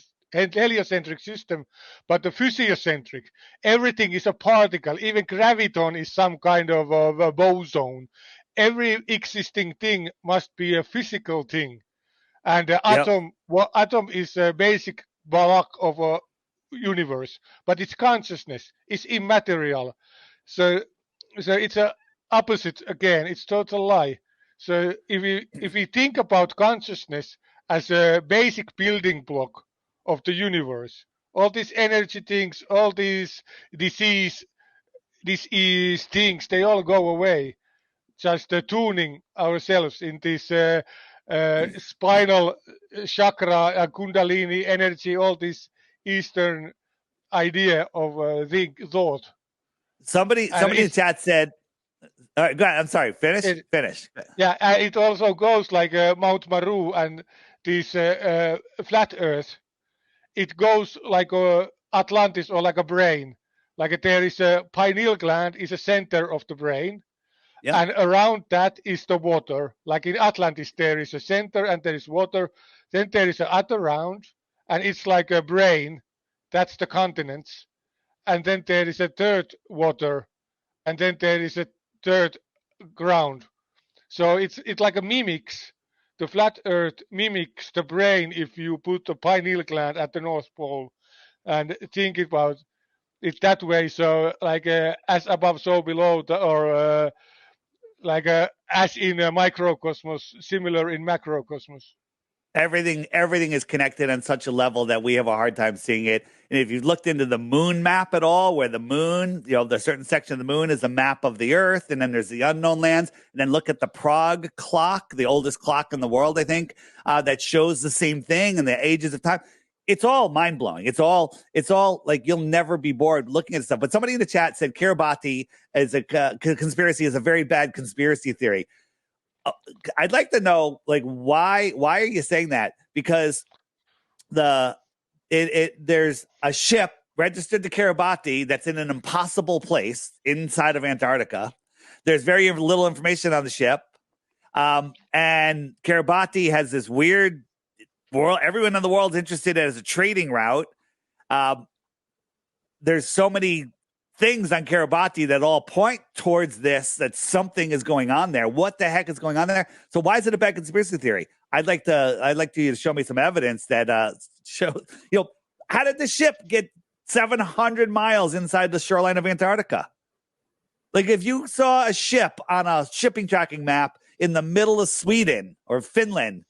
system, but the physiocentric. Everything is a particle. Even graviton is some kind of a boson. Every existing thing must be a physical thing, and the atom is a basic block of a universe, but its consciousness is immaterial. So it's a opposite again. It's total lie. So if we think about consciousness as a basic building block of the universe, all these energy things, all these these things, they all go away. Just tuning ourselves in this spinal chakra, kundalini energy, all this Eastern idea of thought. Somebody in the chat said, all right, go ahead. I'm sorry. Finish. Yeah, it also goes like Mount Maru and this flat Earth. It goes like Atlantis or like a brain. Like there is a pineal gland is a center of the brain. Yeah. And around that is the water. Like in Atlantis, there is a center and there is water. Then there is a other round, and it's like a brain. That's the continents. And then there is a third water, and then there is a third ground. So it's like a mimics. The flat Earth mimics the brain if you put the pineal gland at the North Pole and think about it that way. So like as above, so below, or like as in a microcosmos, similar in macrocosmos. Everything is connected on such a level that we have a hard time seeing it. And if you've looked into the moon map at all, where the moon, the certain section of the moon is a map of the Earth, and then there's the unknown lands, and then look at the Prague clock, the oldest clock in the world, I think, that shows the same thing in the ages of time. it's all mind blowing. It's all like you'll never be bored looking at stuff. But somebody in the chat said Kiribati is a conspiracy is a very bad conspiracy theory. I'd like to know, like, why are you saying that? Because there's a ship registered to Kiribati that's in an impossible place inside of Antarctica. There's very little information on the ship. And Kiribati has this weird world. Everyone in the world is interested in it as a trading route. There's so many things on Kiribati that all point towards this, that something is going on there. What the heck is going on there? So why is it a bad conspiracy theory? I'd like you to show me some evidence that shows, how did the ship get 700 miles inside the shoreline of Antarctica? Like, if you saw a ship on a shipping tracking map in the middle of Sweden or Finland,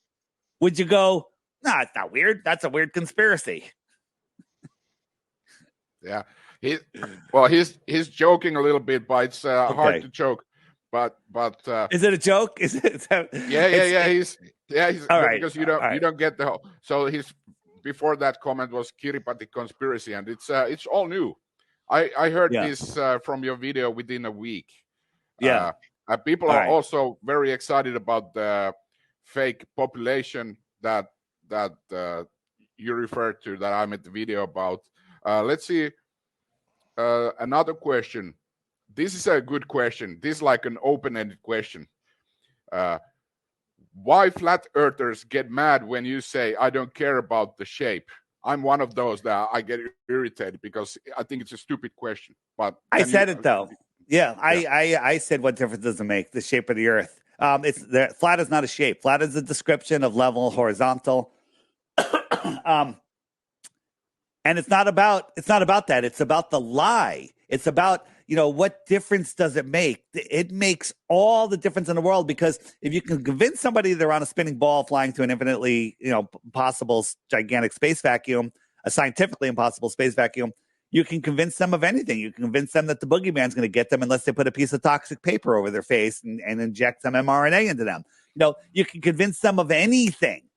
would you go, nah, it's not weird. That's a weird conspiracy. Yeah. He's joking a little bit, but it's hard to joke. But is it a joke? Is it? Yeah. He's all right. Because you don't get the whole. So his before that comment was Kiribati conspiracy, and it's all new. I heard this from your video within a week. Yeah. People are also very excited about the fake population that you referred to, that I made the video about. Let's see. Another question. This is a good question. This is like an open-ended question. Why flat earthers get mad when you say, I don't care about the shape? I'm one of those that I get irritated because I think it's a stupid question. But I said it though. Yeah. I said, what difference does it make, the shape of the earth? Flat is not a shape. Flat is a description of level, horizontal. And it's not about that. It's about the lie. It's about, what difference does it make? It makes all the difference in the world, because if you can convince somebody they're on a spinning ball flying to an infinitely, possible gigantic space vacuum, a scientifically impossible space vacuum, you can convince them of anything. You can convince them that the boogeyman's going to get them unless they put a piece of toxic paper over their face and inject some mRNA into them. You can convince them of anything.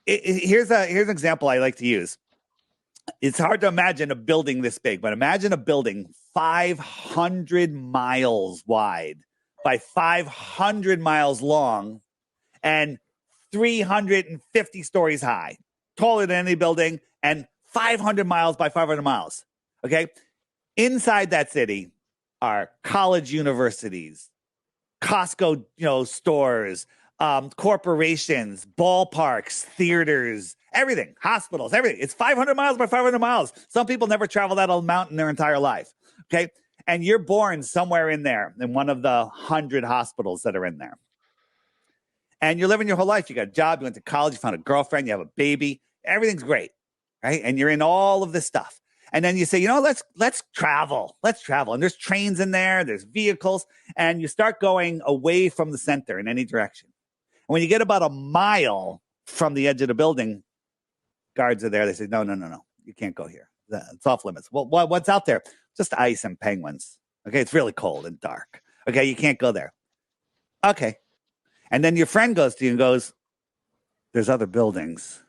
Here's an example I like to use. It's hard to imagine a building this big, but imagine a building 500 miles wide by 500 miles long and 350 stories high, taller than any building, and 500 miles by 500 miles. Okay. Inside that city are college universities, Costco, stores, corporations, ballparks, theaters, everything, hospitals, everything. It's 500 miles by 500 miles. Some people never travel that amount in their entire life. Okay. And you're born somewhere in there, in one of the 100 hospitals that are in there. And you're living your whole life. You got a job, you went to college, you found a girlfriend, you have a baby, everything's great. Right. And you're in all of this stuff. And then you say, let's travel. Let's travel. And there's trains in there, there's vehicles, and you start going away from the center in any direction. And when you get about a mile from the edge of the building, guards are there. They say, no, you can't go here. It's off limits. Well, what's out there? Just ice and penguins. Okay, it's really cold and dark. Okay, you can't go there. Okay. And then your friend goes to you and goes, there's other buildings.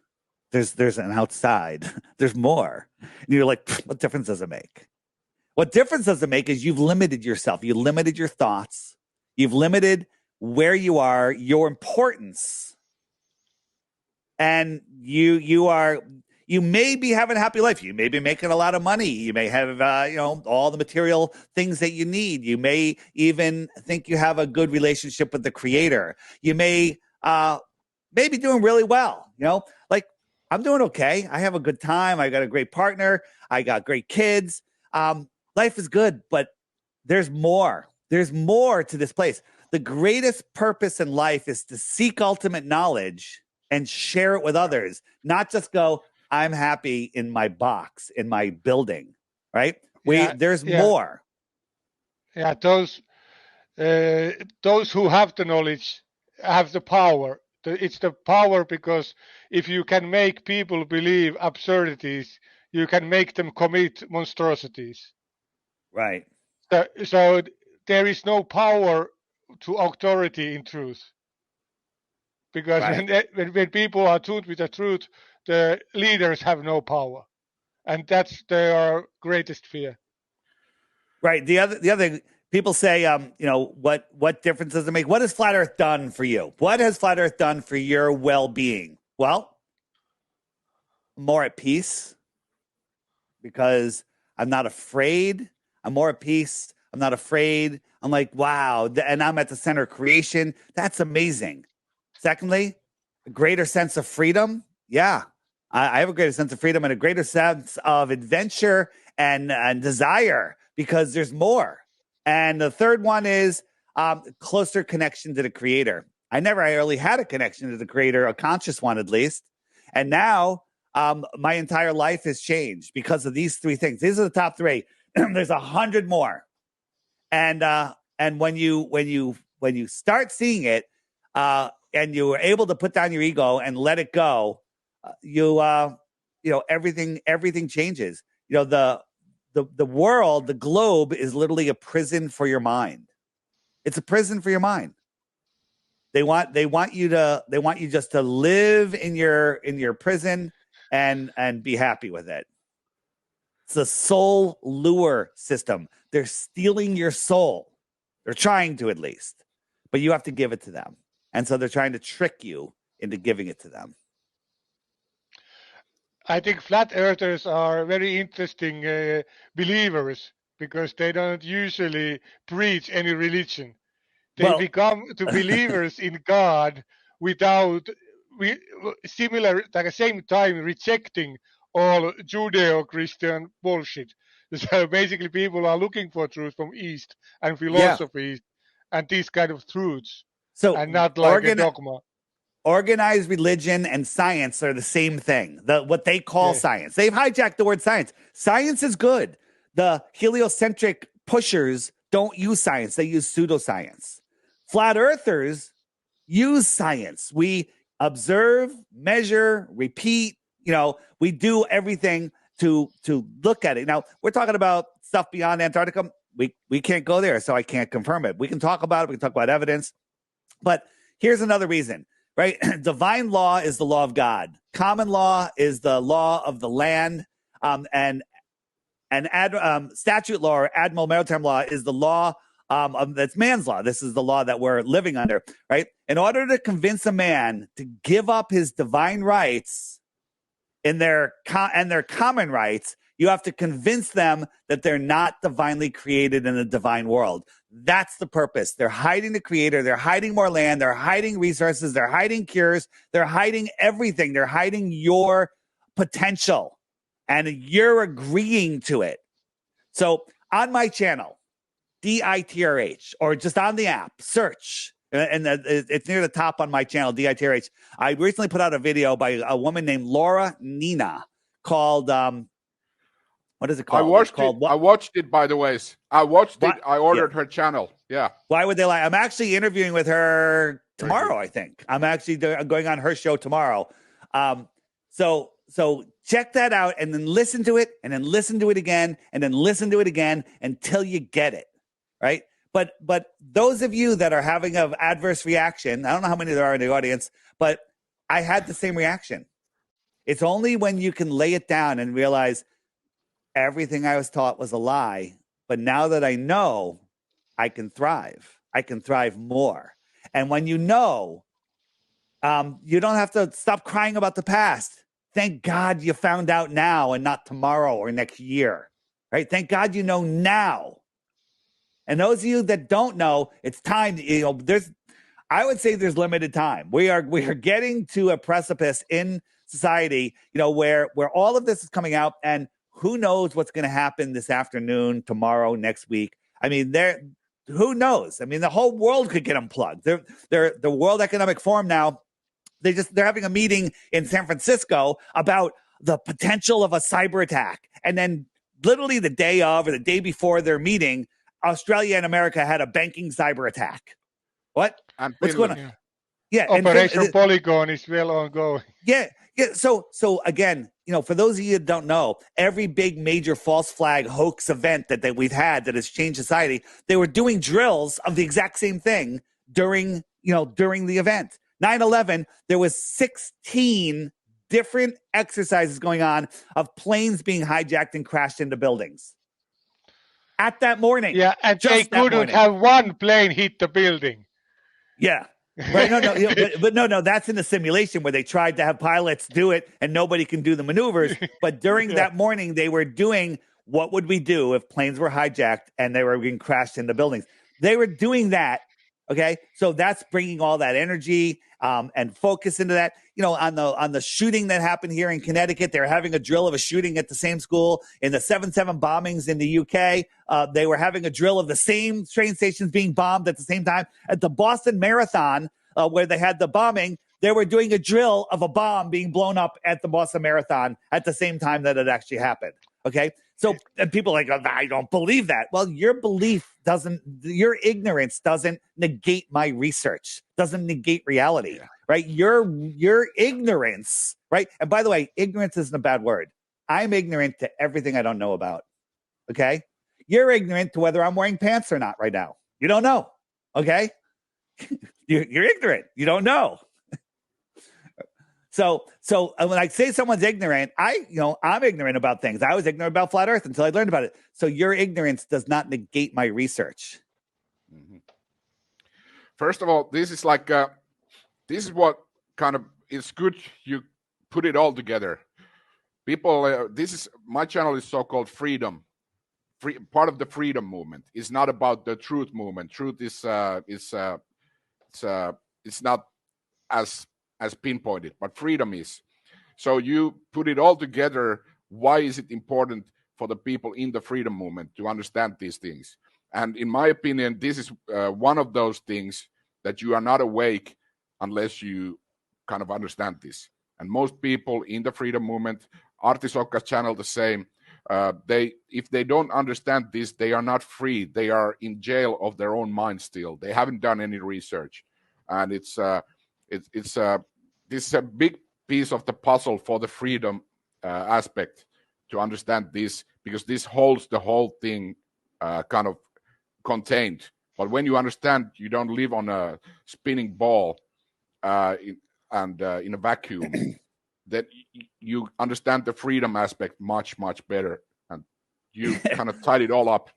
There's an outside. There's more. And you're like, what difference does it make? What difference does it make is you've limited yourself. You limited your thoughts. You've limited where you are, your importance. And you may be having a happy life. You may be making a lot of money. You may have, all the material things that you need. You may even think you have a good relationship with the creator. You may be doing really well. Like, I'm doing okay. I have a good time. I got a great partner. I got great kids. Life is good, but there's more. There's more to this place. The greatest purpose in life is to seek ultimate knowledge and share it with others, not just go, I'm happy in my box, in my building, right? There's more. Yeah, those who have the knowledge have the power. It's the power, because if you can make people believe absurdities, you can make them commit monstrosities. Right. So there is no power to authority in truth. Because when people are tuned with the truth, the leaders have no power, and that's their greatest fear. Right. The other people say, what difference does it make? What has Flat Earth done for you? What has Flat Earth done for your well-being? Well, more at peace because I'm not afraid. I'm more at peace. I'm not afraid. I'm like, wow. And I'm at the center of creation. That's amazing. Secondly, a greater sense of freedom. Yeah. I have a greater sense of freedom and a greater sense of adventure and desire because there's more. And the third one is closer connection to the creator. I never really had a connection to the creator, a conscious one at least. And now my entire life has changed because of these three things. These are the top three. There's 100 more. And when you start seeing it and you are able to put down your ego and let it go, everything changes. The world, the globe is literally a prison for your mind. It's a prison for your mind. They want you just to live in your prison and be happy with it. It's a soul lure system. They're stealing your soul. They're trying to, at least, but you have to give it to them. And so they're trying to trick you into giving it to them. I think flat earthers are very interesting believers because they don't usually preach any religion. They become to believers in God without similar at the same time rejecting all Judeo-Christian bullshit. So basically, people are looking for truth from East and philosophy and these kind of truths, and not like a dogma. Organized religion and science are the same thing. What they call science. They've hijacked the word science. Science is good. The heliocentric pushers don't use science. They use pseudoscience. Flat earthers use science. We observe, measure, repeat. We do everything to look at it. Now, we're talking about stuff beyond Antarctica. We can't go there, so I can't confirm it. We can talk about it. We can talk about evidence. But here's another reason. Right? Divine law is the law of God. Common law is the law of the land. And statute law or admiral maritime law is the law that's man's law. This is the law that we're living under, right? In order to convince a man to give up his divine rights and their common rights, you have to convince them that they're not divinely created in a divine world. That's the purpose. They're hiding the creator. They're hiding more land. They're hiding resources. They're hiding cures. They're hiding everything. They're hiding your potential, and you're agreeing to it. So on my channel, DITRH, or just on the app, search, and it's near the top on my channel, DITRH. I recently put out a video by a woman named Laura Nina called... what is it called? I watched it, by the way. I watched it. I ordered her channel. Yeah. Why would they lie? I'm actually interviewing with her tomorrow, I think. I'm actually going on her show tomorrow. So check that out and then listen to it and then listen to it again and then listen to it again until you get it, right? But those of you that are having an adverse reaction, I don't know how many there are in the audience, but I had the same reaction. It's only when you can lay it down and realize everything I was taught was a lie, but now that I know, I can thrive. I can thrive more. And when you know, you don't have to stop crying about the past. Thank God you found out now and not tomorrow or next year, right? Thank God you know now. And those of you that don't know, it's time. I would say there's limited time. We are getting to a precipice in society, where all of this is coming out, and who knows what's going to happen this afternoon, tomorrow, next week? I mean, who knows? I mean, the whole world could get unplugged. The World Economic Forum now, they're having a meeting in San Francisco about the potential of a cyber attack. And then literally the day of or the day before their meeting, Australia and America had a banking cyber attack. What? What's going on? Yeah. Operation Polygon is well ongoing. Yeah. So again, for those of you that don't know, every big major false flag hoax event that we've had that has changed society, they were doing drills of the exact same thing during the event. 9/11, there was 16 different exercises going on of planes being hijacked and crashed into buildings. At that morning. Yeah, and just they that couldn't morning. have one plane hit the building. Yeah. Right. No. But no. That's in the simulation where they tried to have pilots do it and nobody can do the maneuvers. But during that morning, they were doing what would we do if planes were hijacked and they were being crashed into buildings. They were doing that. Okay. So that's bringing all that energy and focus into that. You know, on the shooting that happened here in Connecticut, they're having a drill of a shooting at the same school. In the 7/7 bombings in the UK, they were having a drill of the same train stations being bombed at the same time. At the Boston Marathon, where they had the bombing, they were doing a drill of a bomb being blown up at the Boston Marathon at the same time that it actually happened. Okay. So and people are like, I don't believe that. Well, your ignorance doesn't negate my research, doesn't negate reality, right? Your ignorance, right? And by the way, ignorance isn't a bad word. I'm ignorant to everything I don't know about. Okay. You're ignorant to whether I'm wearing pants or not right now. You don't know. Okay. You're ignorant. You don't know. So when I say someone's ignorant, I'm ignorant about things. I was ignorant about flat Earth until I learned about it. So your ignorance does not negate my research. Mm-hmm. First of all, this is what kind of, it's good you put it all together. People, my channel is so-called freedom. Part of the freedom movement. It's not about the truth movement. Truth is not as pinpointed, but freedom is. So you put it all together. Why is it important for the people in the freedom movement to understand these things? And in my opinion, this is one of those things that you are not awake unless you kind of understand this. And most people in the freedom movement, Artisokka's channel the same, if they don't understand this, they are not free. They are in jail of their own mind still. They haven't done any research. And this is a big piece of the puzzle for the freedom aspect to understand this, because this holds the whole thing kind of contained. But when you understand, you don't live on a spinning ball in a vacuum. That you understand the freedom aspect much, much better, and you kind of tied it all up.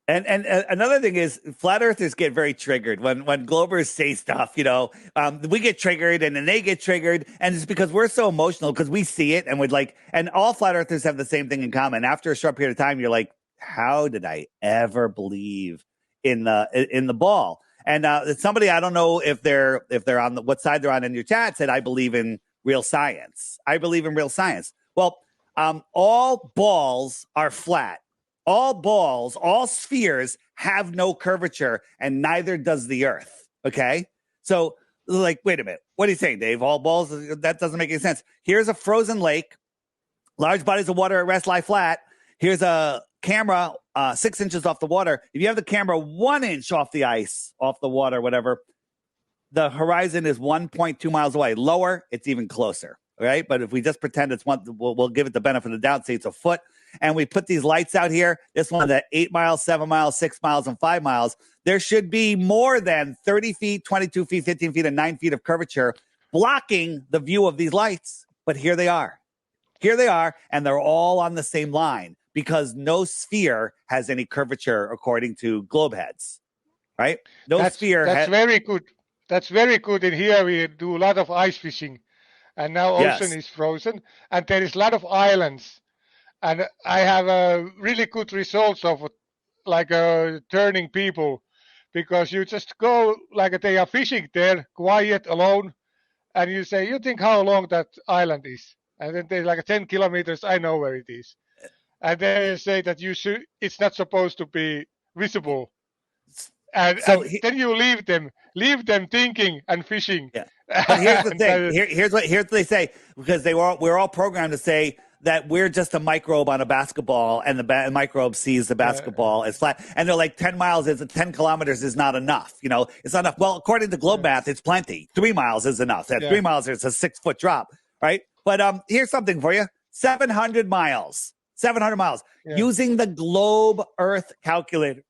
And another thing is, flat earthers get very triggered when Globers say stuff, we get triggered and then they get triggered. And it's because we're so emotional because we see it and and all flat earthers have the same thing in common. After a short period of time, you're like, how did I ever believe in the ball? And somebody, I don't know if they're on what side they're on in your chat, said, I believe in real science. I believe in real science. Well, all balls are flat. All balls, all spheres have no curvature, and neither does the Earth. Okay? So, wait a minute. What are you saying, Dave? All balls? That doesn't make any sense. Here's a frozen lake. Large bodies of water at rest lie flat. Here's a camera 6 inches off the water. If you have the camera 1 inch off the ice, off the water, whatever, the horizon is 1.2 miles away. Lower, it's even closer. Right? But if we just pretend it's one, we'll give it the benefit of the doubt, say it's a foot. And we put these lights out here. This one's at 8 miles, 7 miles, 6 miles, and 5 miles. There should be more than 30 feet, 22 feet, 15 feet, and 9 feet of curvature blocking the view of these lights. But here they are. Here they are, and they're all on the same line because no sphere has any curvature according to globe heads. Right? That's very good. That's very good. In here, we do a lot of ice fishing. And now ocean is frozen. And there is a lot of islands. And I have really good results of turning people, because you just go like they are fishing there, quiet, alone, and you say, you think how long that island is? And then they're 10 kilometers, I know where it is. And they say that it's not supposed to be visible. And then you leave them thinking and fishing. Yeah. But here's the thing. Here's what they say, because we're all programmed to say that we're just a microbe on a basketball, and the microbe sees the basketball as flat. And they're like, 10 kilometers is not enough. It's not enough. Well, according to globe math, it's plenty. 3 miles is enough. At 3 miles, there's a 6-foot drop, right? But here's something for you. 700 miles. 700 miles. Yeah. Using the globe Earth calculator.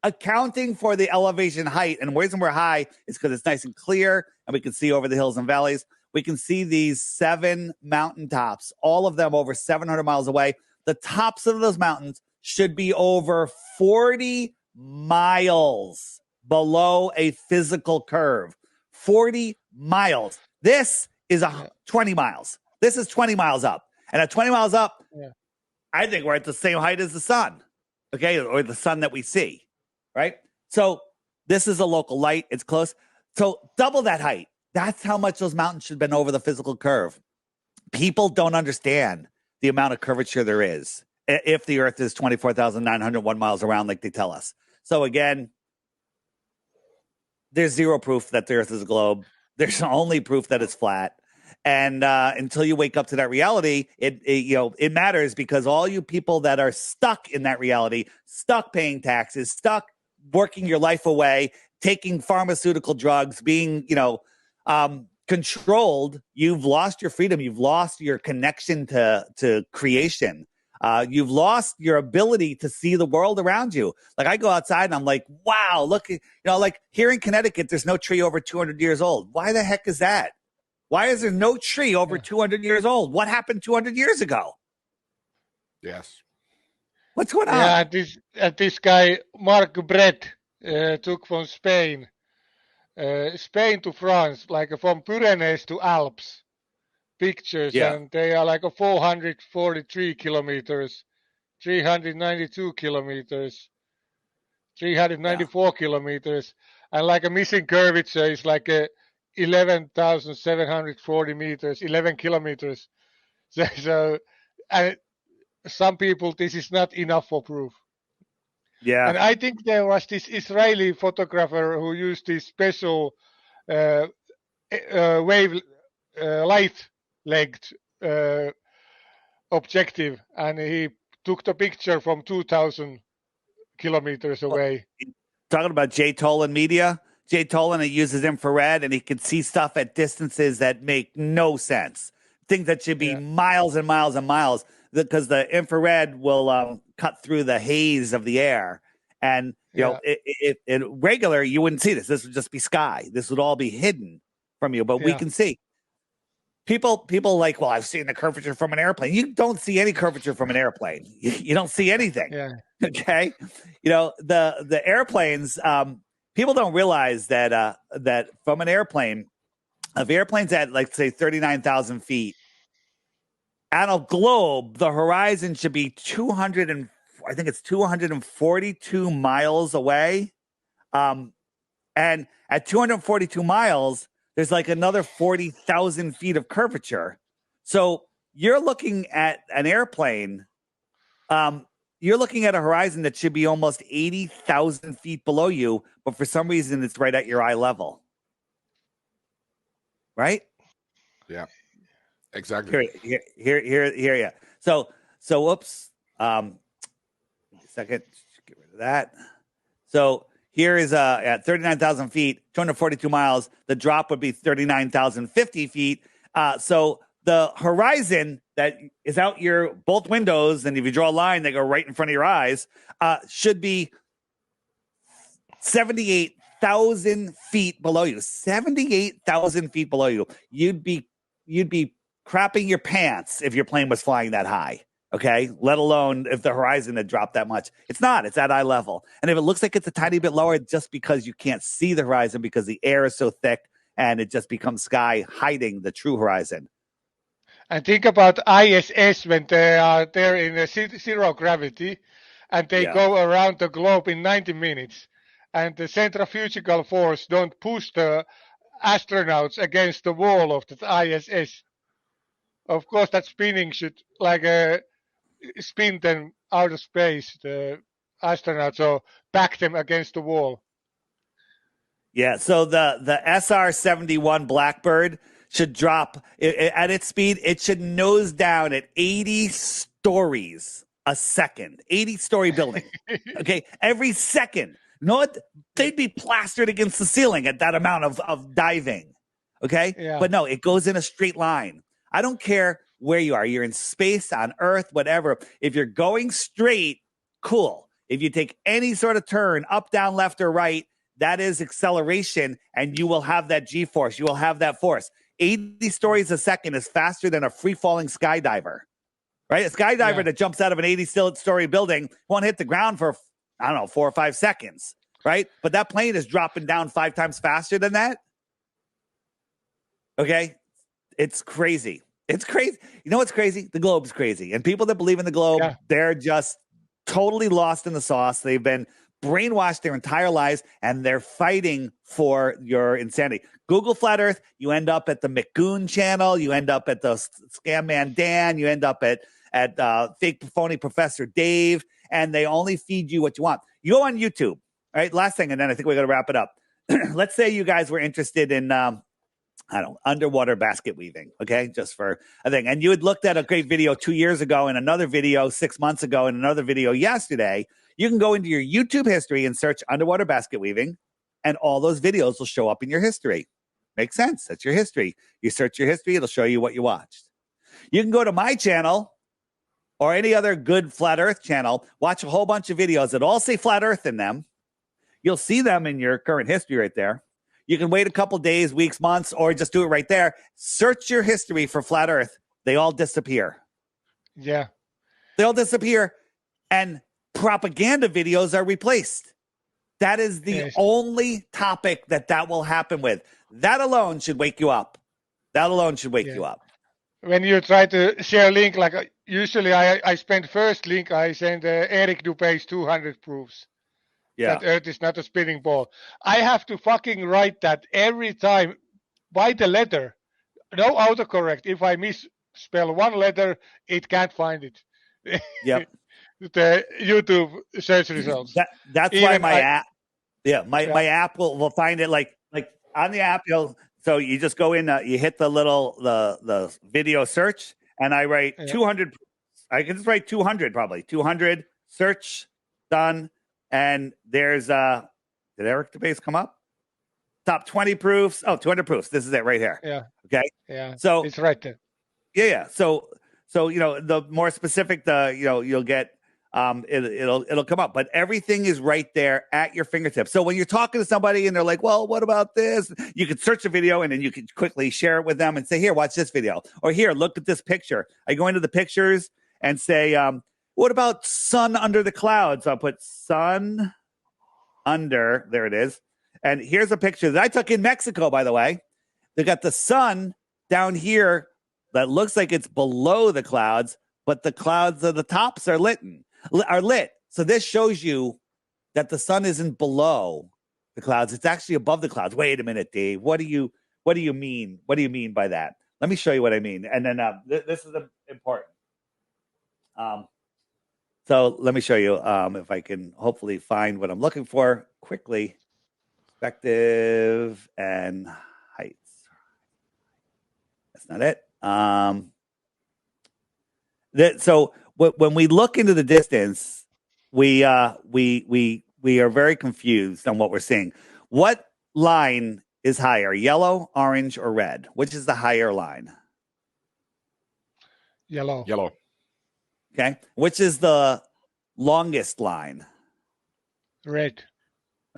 Accounting for the elevation height, and the reason we're high is because it's nice and clear and we can see over the hills and valleys. We can see these 7 mountaintops, all of them over 700 miles away. The tops of those mountains should be over 40 miles below a physical curve. 40 miles. This is 20 miles. This is 20 miles up. And at 20 miles up, I think we're at the same height as the sun, okay, or the sun that we see, right? So this is a local light. It's close. So double that height. That's how much those mountains should have been over the physical curve. People don't understand the amount of curvature there is if the Earth is 24,901 miles around like they tell us. So again, there's zero proof that the Earth is a globe. There's only proof that it's flat. And until you wake up to that reality, it matters, because all you people that are stuck in that reality, stuck paying taxes, stuck working your life away, taking pharmaceutical drugs, being, controlled, you've lost your freedom. You've lost your connection to creation. You've lost your ability to see the world around you. Like, I go outside and I'm like, wow, look, like here in Connecticut, there's no tree over 200 years old. Why the heck is that? Why is there no tree over 200 years old? What happened 200 years ago? Yes. What's going on? Yeah, this guy, Mark Brett, took from Spain to France, like from Pyrenees to Alps, pictures, and they are like 443 kilometers, 392 kilometers, 394 kilometers, and like a missing curvature is like 11,740 meters, 11 kilometers. So some people, this is not enough for proof. Yeah. And I think there was this Israeli photographer who used this special light-legged objective, and he took the picture from 2,000 kilometers away. Talking about Jay Tolan Media. Jay Tolan, he uses infrared, and he can see stuff at distances that make no sense. Things that should be miles and miles and miles, because the infrared will cut through the haze of the air. And, in regular, you wouldn't see this. This would just be sky. This would all be hidden from you, but we can see. People like, well, I've seen the curvature from an airplane. You don't see any curvature from an airplane. You don't see anything. Yeah. Okay. The airplanes, people don't realize that that from an airplane, if airplane's at, like, say, 39,000 feet, on a globe, the horizon should be 242 miles away. And at 242 miles, there's like another 40,000 feet of curvature. So you're looking at an airplane. You're looking at a horizon that should be almost 80,000 feet below you, but for some reason, it's right at your eye level. Right? Yeah, exactly. Here. Yeah. So, whoops. Second, get rid of that. So here is at 39,000 feet, 242 miles. The drop would be 39,050 feet. So the horizon that is out your both windows, and if you draw a line that go right in front of your eyes, should be 78,000 feet below you. 78,000 feet below you. You'd be crapping your pants if your plane was flying that high. Okay, let alone if the horizon had dropped that much. It's not. It's at eye level. And if it looks like it's a tiny bit lower, just because you can't see the horizon because the air is so thick, and it just becomes sky hiding the true horizon. And think about ISS when they are there in a zero gravity, and they go around the globe in 90 minutes. And the centrifugal force don't push the astronauts against the wall of the ISS. Of course, that spinning should spin them out of space, the astronauts, or back them against the wall. Yeah, so the SR-71 Blackbird should drop at its speed. It should nose down at 80 stories a second, 80-story building. Okay, every second. You know what? They'd be plastered against the ceiling at that amount of diving. Okay, but no, it goes in a straight line. I don't care where you are. You're in space, on Earth, whatever. If you're going straight, cool. If you take any sort of turn, up, down, left, or right, that is acceleration, and you will have that G-force. You will have that force. 80 stories a second is faster than a free-falling skydiver, right? A skydiver that jumps out of an 80-story building won't hit the ground for, I don't know, 4 or 5 seconds, right? But that plane is dropping down 5 times faster than that. Okay? It's crazy. It's crazy. You know what's crazy? The globe's crazy. And people that believe in the globe, they're just totally lost in the sauce. They've been brainwashed their entire lives, and they're fighting for your insanity. Google Flat Earth, you end up at the McGoon channel, you end up at the Scam Man Dan, you end up at Fake Phony Professor Dave, and they only feed you what you want. You go on YouTube, all right? Last thing, and then I think we're going to wrap it up. Let's say you guys were interested in, underwater basket weaving, okay? Just for a thing. And you had looked at a great video 2 years ago and another video 6 months ago and another video yesterday. You can go into your YouTube history and search underwater basket weaving, and all those videos will show up in your history. Makes sense. That's your history. You search your history, it'll show you what you watched. You can go to my channel or any other good Flat Earth channel, watch a whole bunch of videos that all say Flat Earth in them. You'll see them in your current history right there. You can wait a couple days, weeks, months, or just do it right there. Search your history for Flat Earth. They all disappear. Yeah. They all disappear, and propaganda videos are replaced. That is the only topic that will happen with. That alone should wake you up. That alone should wake you up. When you try to share a link, like usually I spend first link, I send Eric Dupé's 200 proofs that Earth is not a spinning ball. I have to fucking write that every time by the letter. No autocorrect. If I misspell one letter, it can't find it. Yep. The YouTube search results. That's Even why my app. Yeah, my app will find it like on the app. So you just go in, you hit the little the video search, and I write 200. I can just write 200 probably 200 search done, and there's did Eric Dupé's come up? Top 20 proofs. Oh, 200 proofs. This is it right here. Yeah. Okay. Yeah. So it's right there. Yeah. So the more specific you'll get. It'll come up, but everything is right there at your fingertips. So when you're talking to somebody and they're like, well, what about this? You can search a video and then you can quickly share it with them and say, here, watch this video, or here, look at this picture. I go into the pictures and say, what about sun under the clouds? I'll put sun under, there it is. And here's a picture that I took in Mexico, by the way. They got the sun down here that looks like it's below the clouds, but the clouds of the tops are lit. So this shows you that the sun isn't below the clouds. It's actually above the clouds. Wait a minute, Dave. What do you mean? What do you mean by that? Let me show you what I mean. And then this is important. So let me show you if I can hopefully find what I'm looking for quickly. Perspective and heights. That's not it. So when we look into the distance, we are very confused on what we're seeing. What line is higher, yellow, orange, or red? Which is the higher line? Yellow. Okay. Which is the longest line? Red.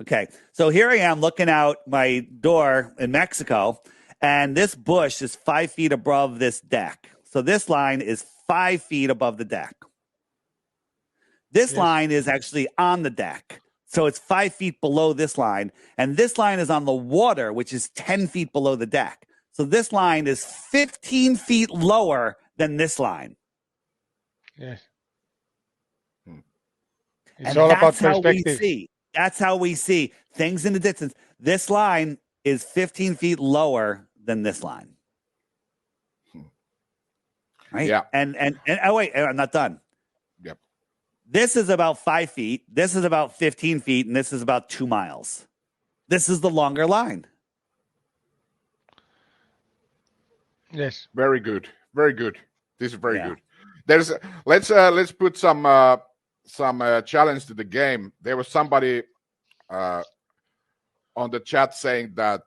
Okay. So here I am looking out my door in Mexico, and this bush is 5 feet above this deck. So this line is 5 feet above the deck. This line is actually on the deck. So it's 5 feet below this line. And this line is on the water, which is 10 feet below the deck. So this line is 15 feet lower than this line. Yes. It's and all that's about how perspective. we see. That's how we see things in the distance. This line is 15 feet lower than this line. Right? Yeah. And oh wait, I'm not done. Yep. This is about 5 feet. This is about 15 feet, and this is about 2 miles. This is the longer line. Yes. Very good. Very good. This is very good. There's let's put some challenge to the game. There was somebody on the chat saying that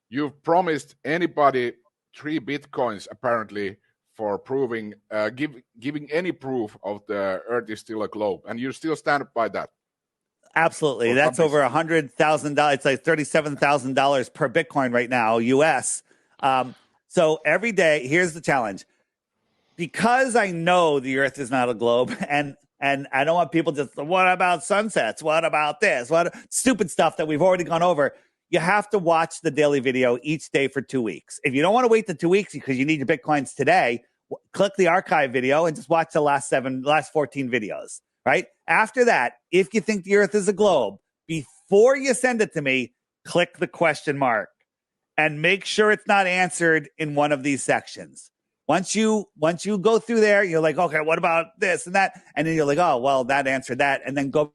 you've promised anybody 3 Bitcoins apparently for proving giving any proof of the Earth is still a globe, and you still stand by that. Absolutely. That's over $100,000. It's like $37,000 per Bitcoin right now, US. So every day, here's the challenge. Because I know the Earth is not a globe, and I don't want people just, what about sunsets? What about this? What stupid stuff that we've already gone over? You have to watch the daily video each day for 2 weeks. If you don't want to wait the 2 weeks because you need your Bitcoins today, click the archive video and just watch the last 14 videos, right? After that, if you think the Earth is a globe, before you send it to me, click the question mark and make sure it's not answered in one of these sections. Once you go through there, you're like, okay, what about this and that? And then you're like, oh, well, that answered that. And then go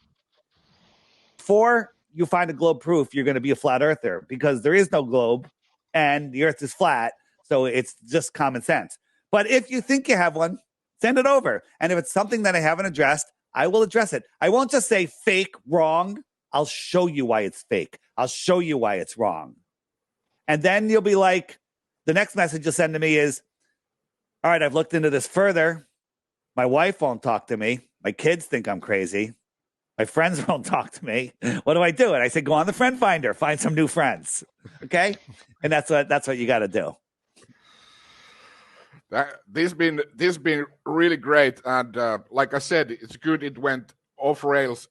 before you find a globe proof, you're going to be a flat earther because there is no globe and the Earth is flat. So it's just common sense. But if you think you have one, send it over. And if it's something that I haven't addressed, I will address it. I won't just say fake, wrong. I'll show you why it's fake. I'll show you why it's wrong. And then you'll be like, the next message you'll send to me is, all right, I've looked into this further. My wife won't talk to me. My kids think I'm crazy. My friends won't talk to me. What do I do? And I say, go on the friend finder, find some new friends. Okay? And that's what you got to do. This has been really great, and like I said, it's good. It went off rails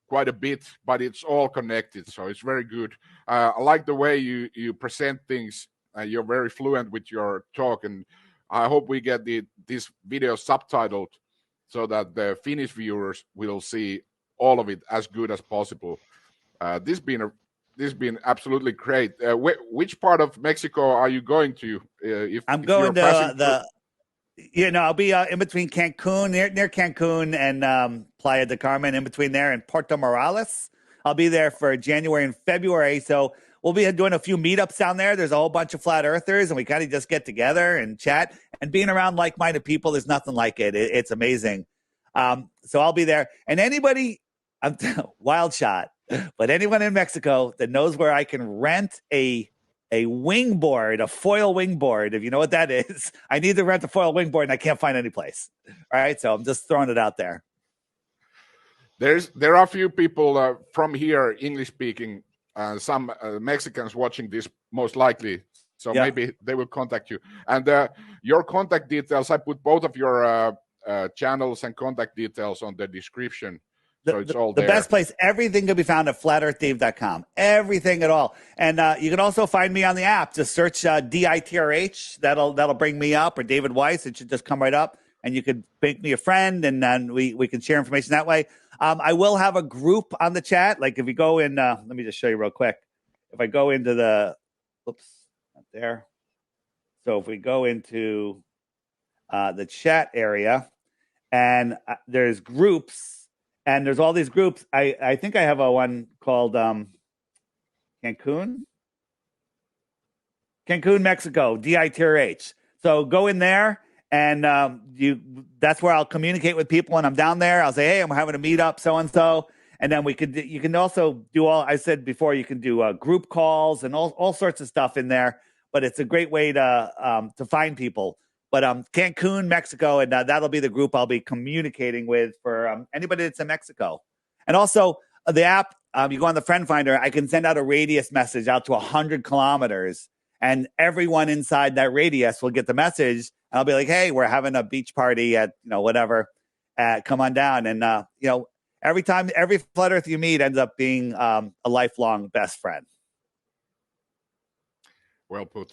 quite a bit, but it's all connected, so it's very good. I like the way you present things. You're very fluent with your talk, and I hope we get this video subtitled so that the Finnish viewers will see all of it as good as possible. This has been absolutely great. Which part of Mexico are you going to? I'm going to I'll be in between Cancun, near Cancun and Playa del Carmen, in between there and Puerto Morales. I'll be there for January and February. So we'll be doing a few meetups down there. There's a whole bunch of flat earthers, and we kind of just get together and chat. And being around like-minded people, there's nothing like it. It's amazing. So I'll be there. And anybody, wild shot, but anyone in Mexico that knows where I can rent a wingboard, a foil wingboard, if you know what that is, I need to rent a foil wingboard and I can't find any place. All right, so I'm just throwing it out there. There are a few people from here, English speaking, some Mexicans watching this most likely. So maybe they will contact you. And your contact details, I put both of your channels and contact details on the description. So it's all there. The best place, everything can be found at flatearthdave.com. Everything at all. And you can also find me on the app. Just search DITRH. That'll bring me up, or David Weiss. It should just come right up. And you could make me a friend, and then we can share information that way. I will have a group on the chat. Like if you go in, let me just show you real quick. If I go into not there. So if we go into the chat area, and there's groups. And there's all these groups. I think I have a one called Cancun, Mexico, DITRH. So go in there, and that's where I'll communicate with people when I'm down there. I'll say, hey, I'm having a meetup, so and so, and then you can also do I said before, you can do group calls and all sorts of stuff in there. But it's a great way to find people. But Cancun, Mexico, and that'll be the group I'll be communicating with for anybody that's in Mexico. And also the app, you go on the friend finder, I can send out a radius message out to 100 kilometers, and everyone inside that radius will get the message. And I'll be like, hey, we're having a beach party at whatever. Come on down. And every flat earth you meet ends up being a lifelong best friend. Well put.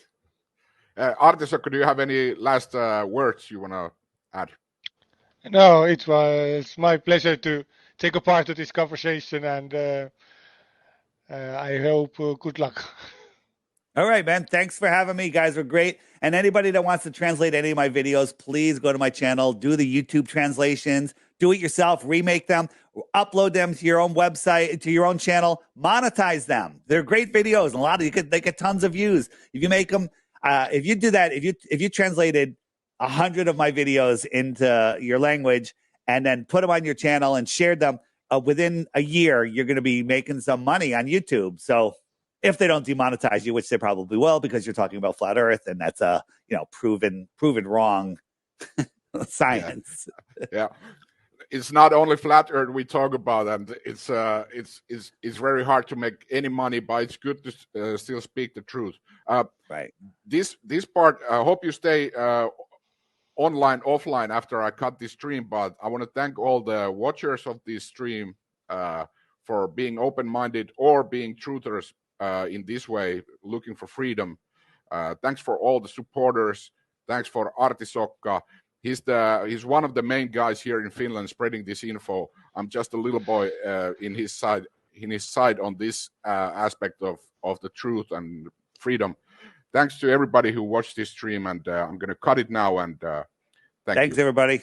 Artisokka, do you have any last words you want to add? No, it was my pleasure to take a part of this conversation, and I hope good luck. All right, man. Thanks for having me. You guys were great. And anybody that wants to translate any of my videos, please go to my channel, do the YouTube translations, do it yourself, remake them, upload them to your own website, to your own channel, monetize them. They're great videos, and they get tons of views. If you make them, if you do that, if you translated 100 of my videos into your language and then put them on your channel and shared them, within a year, you're going to be making some money on YouTube. So if they don't demonetize you, which they probably will, because you're talking about flat Earth, and that's proven wrong science. Yeah. it's not only flat Earth we talk about, and it's very hard to make any money, but it's good to still speak the truth. Right. This part, I hope you stay online, offline after I cut this stream. But I want to thank all the watchers of this stream for being open-minded or being truthers in this way, looking for freedom. Thanks for all the supporters. Thanks for Artisokka. He's one of the main guys here in Finland spreading this info. I'm just a little boy in his side on this aspect of the truth and freedom. Thanks to everybody who watched this stream, and I'm going to cut it now. And thanks everybody.